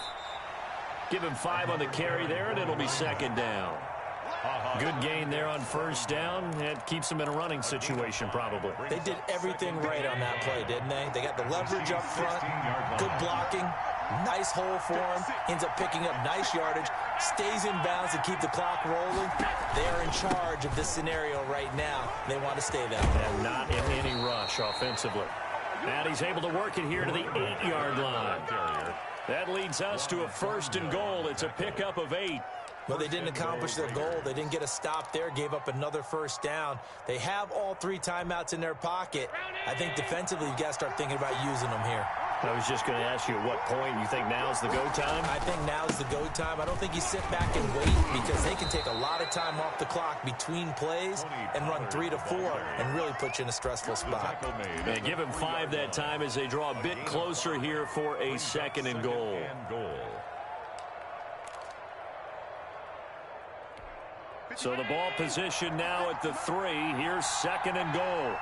Give him 5 on the carry there, and it'll be 2nd down. Good gain there on 1st down. It keeps them in a running situation, probably. They did everything right on that play, didn't they? They got the leverage up front, good blocking, nice hole for him, ends up picking up nice yardage, stays in bounds to keep the clock rolling. They are in charge of this scenario right now. They want to stay that way. And not in any rush offensively. And he's able to work it here to the 8-yard line. That leads us to a 1st and goal. It's a pickup of 8. Well, they didn't accomplish their goal. They didn't get a stop there, gave up another 1st down. They have all 3 timeouts in their pocket. I think defensively, you've got to start thinking about using them here. I was just going to ask you at what point you think now's the go time? I think now's the go time. I don't think you sit back and wait because they can take a lot of time off the clock between plays and run 3 to 4 and really put you in a stressful spot. They give him 5 that time as they draw a bit closer here for a 2nd and goal. So the ball position now at the 3. Here's 2nd and goal.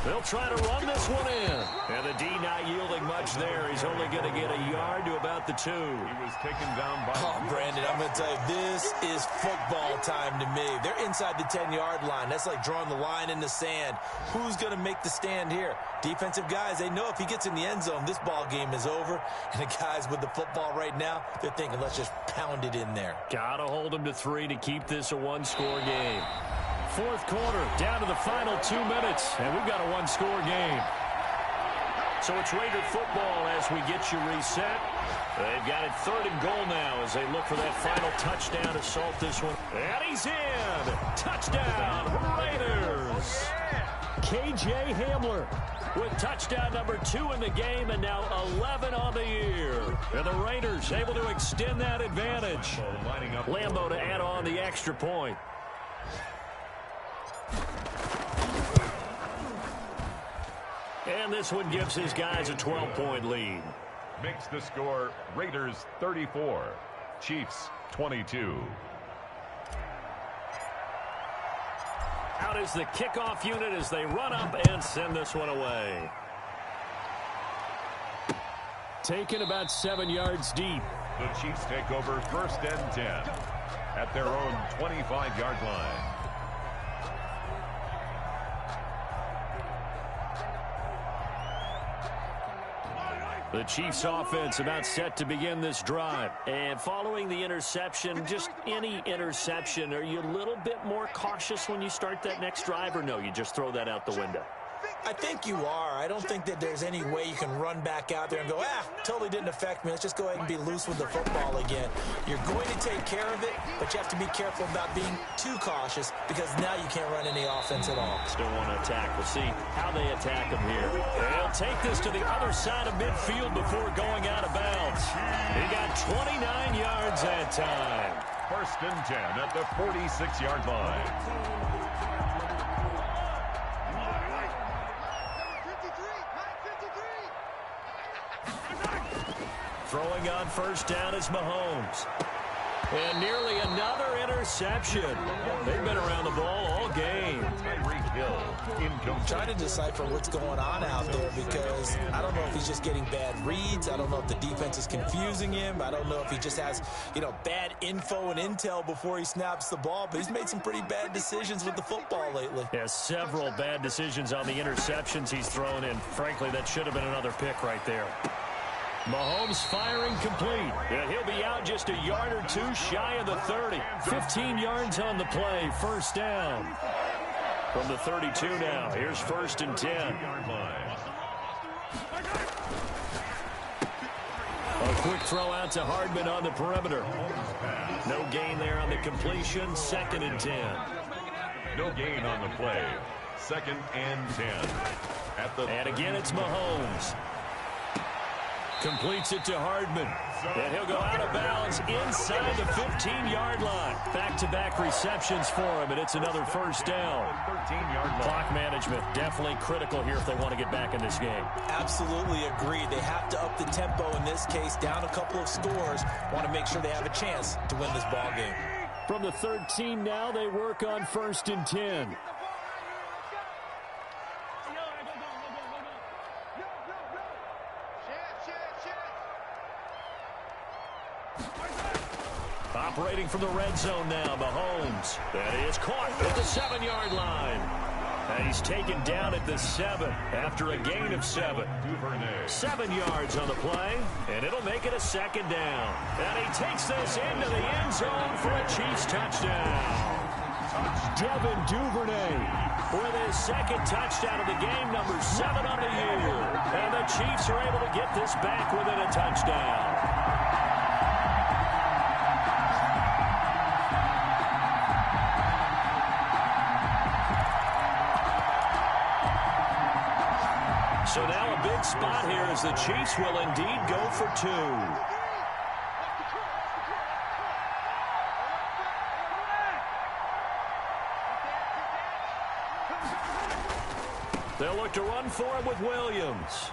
They'll try to run this one in. And the D not yielding much there. He's only going to get a yard to about the 2. He was taken down by... Oh, Brandon, I'm going to tell you, this is football time to me. They're inside the 10-yard line. That's like drawing the line in the sand. Who's going to make the stand here? Defensive guys, they know if he gets in the end zone, this ball game is over. And the guys with the football right now, they're thinking, let's just pound it in there. Got to hold him to 3 to keep this a 1-score game. 4th quarter, down to the final 2 minutes, and we've got a 1-score game. So it's Raider football as we get you reset. They've got it 3rd and goal now as they look for that final touchdown to salt this one. And he's in! Touchdown, Raiders! K.J. Hamler with touchdown number 2 in the game and now 11 on the year. And the Raiders able to extend that advantage. Lambeau to add on the extra point. And this one gives his guys a 12-point lead. Makes the score Raiders 34, Chiefs 22. Out is the kickoff unit as they run up and send this one away. Taken about 7 yards deep. The Chiefs take over 1st and 10 at their own 25-yard line. The Chiefs offense about set to begin this drive. And following the interception, just any interception, are you a little bit more cautious when you start that next drive, or no, you just throw that out the window? I think you are. I don't think that there's any way you can run back out there and go, totally didn't affect me. Let's just go ahead and be loose with the football again. You're going to take care of it, but you have to be careful about being too cautious because now you can't run any offense at all. Still want to attack. We'll see how they attack him here. They'll take this to the other side of midfield before going out of bounds. He got 29 yards that time. 1st and 10 at the 46-yard line. Throwing on 1st down is Mahomes. And nearly another interception. They've been around the ball all game. I'm trying to decipher what's going on out there because I don't know if he's just getting bad reads. I don't know if the defense is confusing him. I don't know if he just has, bad info and intel before he snaps the ball. But he's made some pretty bad decisions with the football lately. Yeah, several bad decisions on the interceptions he's thrown in. Frankly, that should have been another pick right there. Mahomes firing complete. And he'll be out just a yard or 2 shy of the 30. 15 yards on the play. 1st down. From the 32 now. Here's 1st and 10. A quick throw out to Hardman on the perimeter. No gain there on the completion. 2nd and 10. No gain on the play. 2nd and 10. And again, it's Mahomes. Completes it to Hardman. And he'll go out of bounds inside the 15-yard line. Back-to-back receptions for him, and it's another first down. 13-yard line. Clock management definitely critical here if they want to get back in this game. Absolutely agreed. They have to up the tempo in this case, down a couple of scores. Want to make sure they have a chance to win this ball game. From the 13 now, they work on 1st and 10. Operating from the red zone now, Mahomes. That is caught at the 7-yard line. And he's taken down at the 7 after a gain of 7. 7 yards on the play, and it'll make it a 2nd down. And he takes this into the end zone for a Chiefs touchdown. Devin Duvernay with his 2nd touchdown of the game, number 7 on the year. And the Chiefs are able to get this back within a touchdown. So now a big spot here as the Chiefs will indeed go for 2. They'll look to run for him with Williams.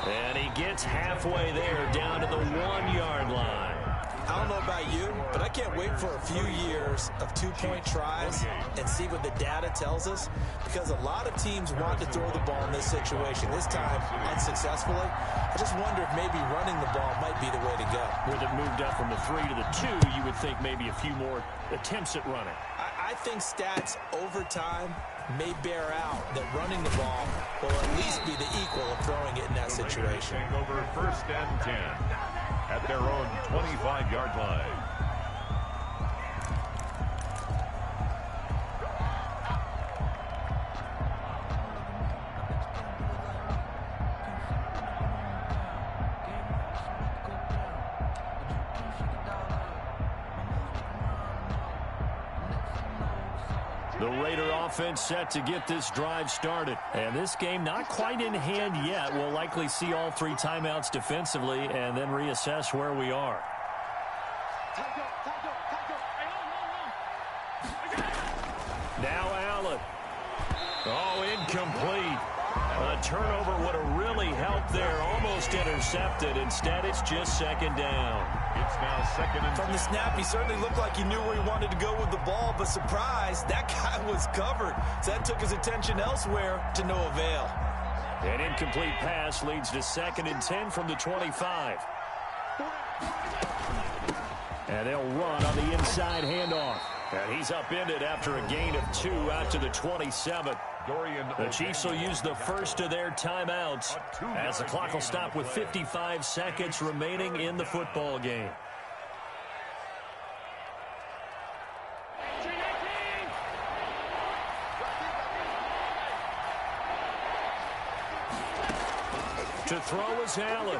And he gets halfway there down to the 1-yard line. I don't know about you, but I can't wait for a few years of 2-point tries and see what the data tells us, because a lot of teams want to throw the ball in this situation. This time, unsuccessfully. I just wonder if maybe running the ball might be the way to go. With it moved up from the 3 to the 2, you would think maybe a few more attempts at running. I think stats over time may bear out that running the ball will at least be the equal of throwing it in that situation. Over 1st and 10 at their own 25-yard line. The Raider offense set to get this drive started. And this game not quite in hand yet. We'll likely see all 3 timeouts defensively and then reassess where we are. Now Allen. Oh, incomplete. A turnover would have really helped there. Almost intercepted. Instead, it's just 2nd down. It's now 2nd and 2. From the snap, he certainly looked like he knew where he wanted to go with the ball, but surprise, that guy was covered. So that took his attention elsewhere to no avail. An incomplete pass leads to 2nd and 10 from the 25. And they'll run on the inside handoff. And he's upended after a gain of 2 out to the 27. The Chiefs will use the first of their timeouts as the clock will stop with 55 seconds remaining in the football game. To throw is Allen.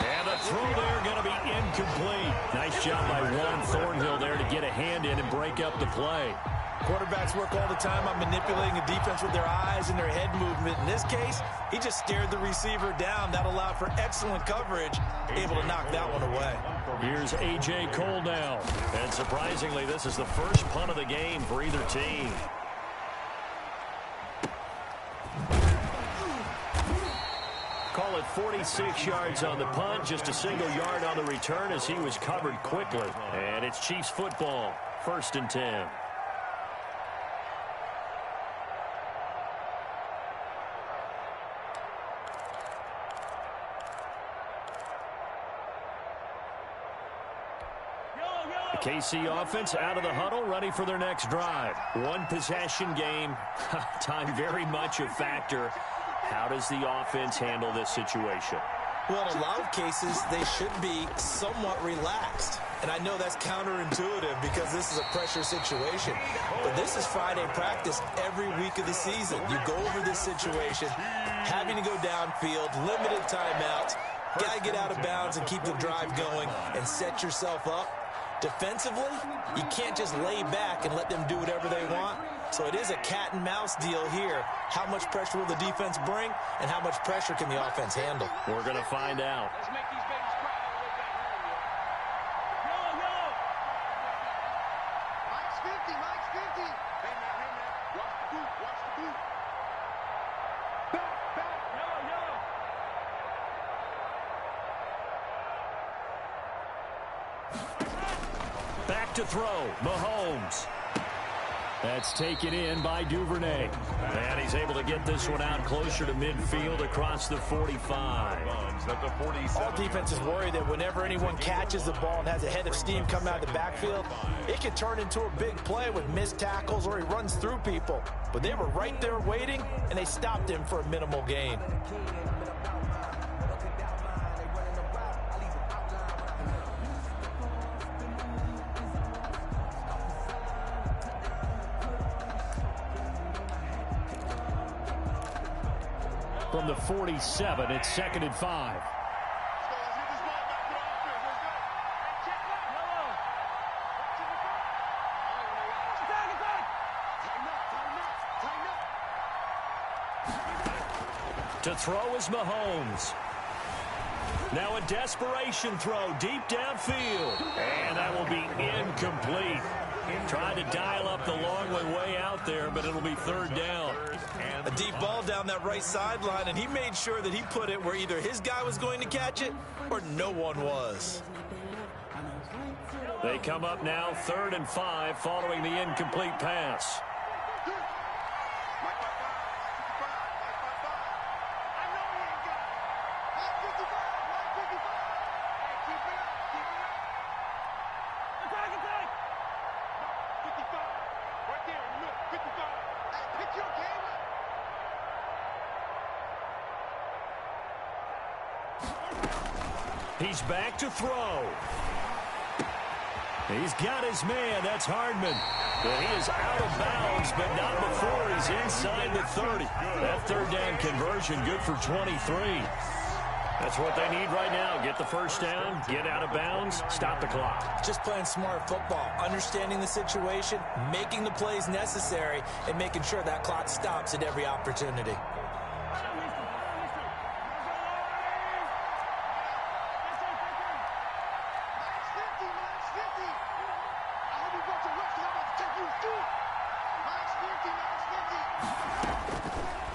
And the throw there going to be incomplete. Nice job by Juan Thornhill there to get a hand in and break up the play. Quarterbacks work all the time on manipulating a defense with their eyes and their head movement. In this case, he just stared the receiver down. That allowed for excellent coverage, able to knock that one away. Here's A.J. Cole now. And surprisingly, this is the first punt of the game for either team. Call it 46 yards on the punt, just a single yard on the return as he was covered quickly. And it's Chiefs football, 1st and 10. The KC offense out of the huddle, ready for their next drive. 1 possession game, time very much a factor. How does the offense handle this situation? Well, in a lot of cases, they should be somewhat relaxed. And I know that's counterintuitive because this is a pressure situation. But this is Friday practice every week of the season. You go over this situation, having to go downfield, limited timeouts, got to get out of bounds and keep the drive going and set yourself up. Defensively, you can't just lay back and let them do whatever they want. So it is a cat and mouse deal here. How much pressure will the defense bring, and how much pressure can the offense handle? We're going to find out. Let's make these babies cry all the way back home, yo. Yellow. Mike's 50, Mike's 50. Hey, man. Watch the boot, watch the boot. Back. Yellow. Back to throw, Mahomes. That's taken in by Duvernay. And he's able to get this one out closer to midfield across the 45. All defenses worry that whenever anyone catches the ball and has a head of steam coming out of the backfield, it can turn into a big play with missed tackles or he runs through people. But they were right there waiting, and they stopped him for a minimal gain. From the 47, it's 2nd and 5. To throw is Mahomes. Now a desperation throw deep downfield. And that will be incomplete. Tried to dial up the long way out there, but it'll be 3rd down. A deep ball down that right sideline, and he made sure that he put it where either his guy was going to catch it or no one was. They come up now 3rd and 5 following the incomplete pass. He's back to throw. He's got his man. That's Hardman. But he is out of bounds, but not before he's inside the 30. That 3rd down conversion good for 23. That's what they need right now. Get the 1st down, get out of bounds, stop the clock. Just playing smart football, understanding the situation, making the plays necessary, and making sure that clock stops at every opportunity.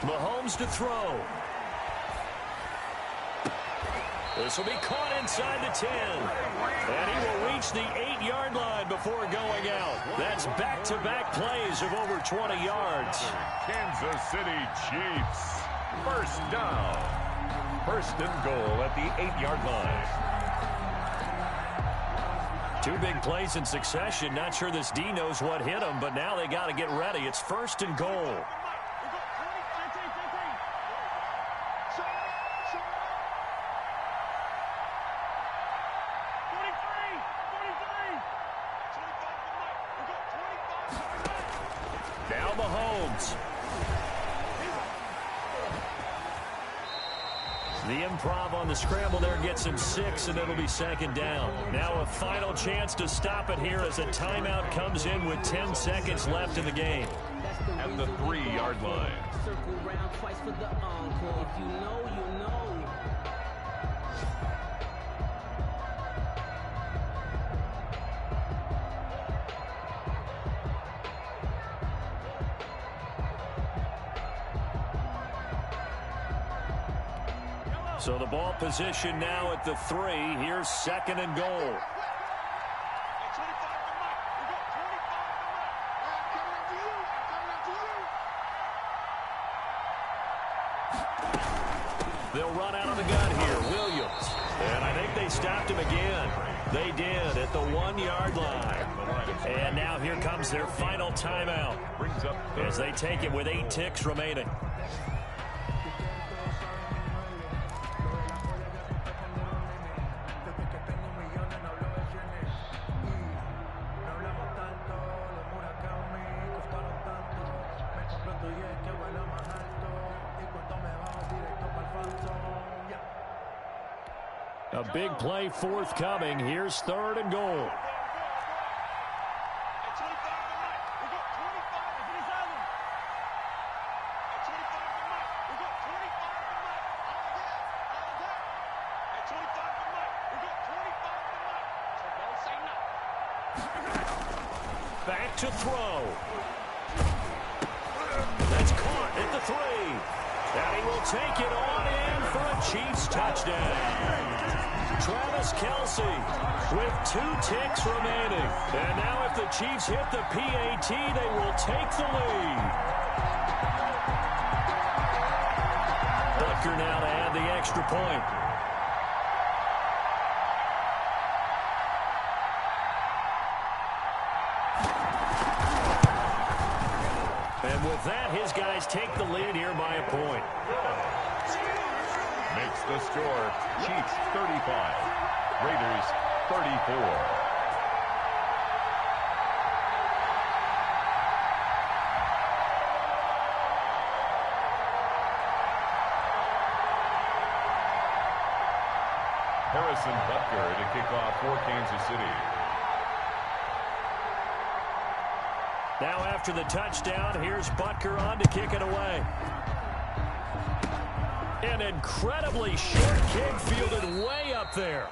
Mahomes to throw. This will be caught inside the 10. And he will reach the 8-yard line before going out. That's back-to-back plays of over 20 yards. Kansas City Chiefs. 1st down. 1st and goal at the 8-yard line. 2 big plays in succession. Not sure this D knows what hit him, but now they got to get ready. It's 1st and goal. Now Mahomes. The improv on the scramble there gets him 6, and it'll be 2nd down. Now a final chance to stop it here as a timeout comes in with 10 seconds left in the game. At the 3-yard line. Circle round twice for the encore. If you know, you know. So the ball position now at the 3. Here's 2nd and goal. They'll run out of the gun here. Williams. And I think they stopped him again. They did at the 1-yard line. And now here comes their final timeout as they take it with 8 ticks remaining. A big play forthcoming. Here's 3rd and goal. Back to throw. That's caught at the 3. And he will take it on in for a Chiefs touchdown. Travis Kelce with 2 ticks remaining. And now if the Chiefs hit the PAT, they will take the lead. Butker now to add the extra point. And with that, his guys take the lead here by a point. Makes the score Chiefs 35, Raiders 34. Harrison Butker to kick off for Kansas City. Now after the touchdown, here's Butker on to kick it away. An incredibly short kick fielded way up there.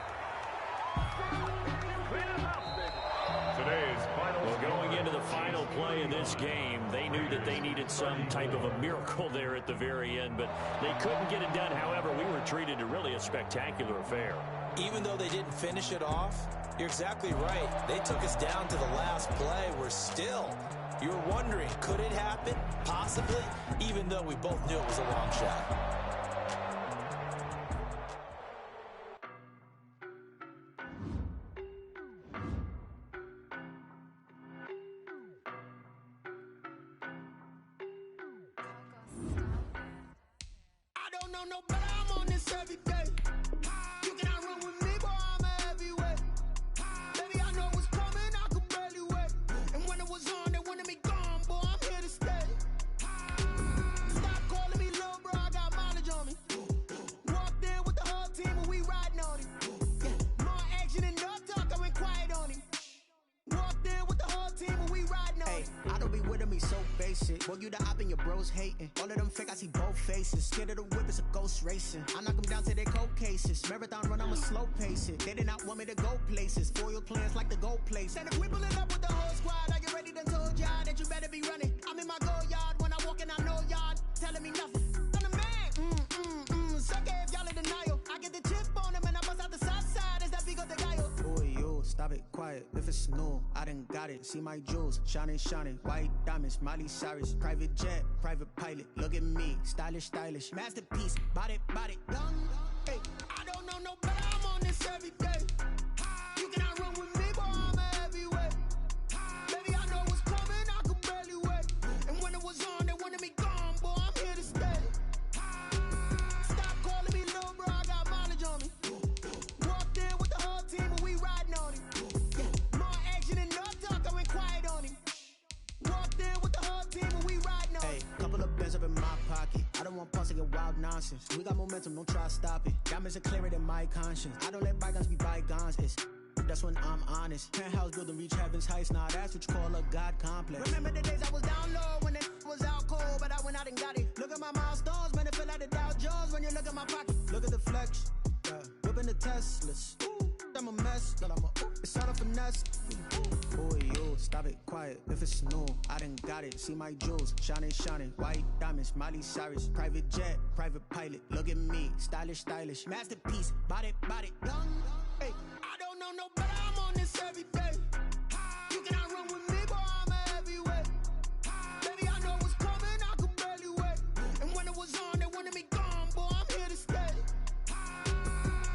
Today's final. Well, going into the final play of this game, they knew that they needed some type of a miracle there at the very end, but they couldn't get it done. However, we were treated to really a spectacular affair. Even though they didn't finish it off, you're exactly right. They took us down to the last play. We're still, you're wondering, could it happen? Possibly, even though we both knew it was a long shot. Boy, you the op and your bros hating. All of them fake, I see both faces. Scared of the whip, it's a ghost racing. I knock them down to their cold cases. Marathon run, I'ma slow pace it. They did not want me to go places. Foil plans like the goal place. And if we pulling up with the whole squad, are you ready? Done told y'all that you better be running. I'm in my go yard. When I walk in, I know y'all telling me nothing. I'm the man. Suck it if y'all in denial. I get the chip on him and I bust out the south side. Is that Vigo the guy? Boy, you stop it, quiet. If it's new, I done got it. See my jewels, shining, shining. White diamonds, Miley Cyrus. Private jet, private pilot. Look at me, stylish, stylish. Masterpiece, body, body, young. Hey, I don't know no better. I'm on this every day. You cannot run with me, boy. I'm a heavyweight. Baby, I know what's coming. I could barely wait. And when it was on, they wanted me gone, boy. I'm here to stay. Stop calling me little bro. I got mileage on me. Walked in with the whole team and we riding on him. More action and no talk. I went quiet on him. Walked in with the whole team and we riding on him. Hey, couple of bands up in my pocket. I don't want punks to get wild nonsense. We got momentum, don't try to stop it. Diamonds are clearer than my conscience. I don't let bygones be bygones. That's when I'm honest. Penthouse building, reach heaven's heights. Nah, that's what you call a God complex. Remember the days I was down low when it was out cold, but I went out and got it. Look at my milestones, man, it feel like the Dow Jones when you look at my pocket. Look at the flex, whipping the Teslas. I'm a mess, but it's all a finesse. Boy, you stop it, quiet. If it's new, I done got it. See my jewels, shining, shining. White diamonds, Miley Cyrus. Private jet, private pilot. Look at me, stylish, stylish. Masterpiece, body, body, young. Hey, I don't know no better. I'm on this every day. You cannot run with me, boy. I'm a heavyweight. Baby, I know what's coming. I could barely wait. And when it was on, they wanted me gone, boy. I'm here to stay.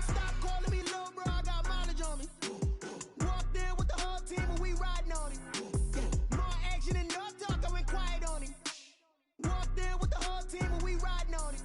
Stop calling me little bro. I got mileage on me. Walked in with the whole team and we riding on him. More action and no talk. I went quiet on him. Walked in with the whole team and we riding on him.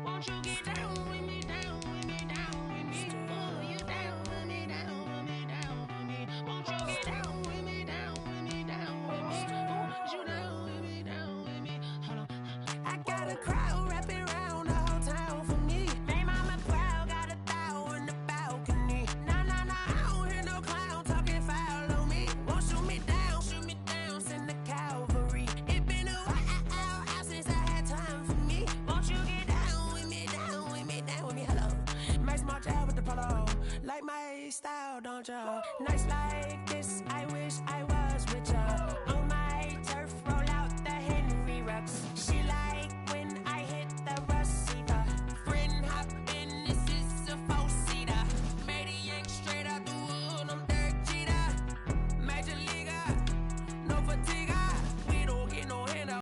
Won't you get down with me, down with me, down with me? Oh, you down with me, down with me, down with me. Won't you get down with me, down with me, down with me? Oh, you down with me, down with me. Hold on. I got a crowd wrapping around the whole town for me. They mama proud, got a thou in the balcony. Nah, I don't hear no clown talking foul. the polo. Like my style, don't you? Nice like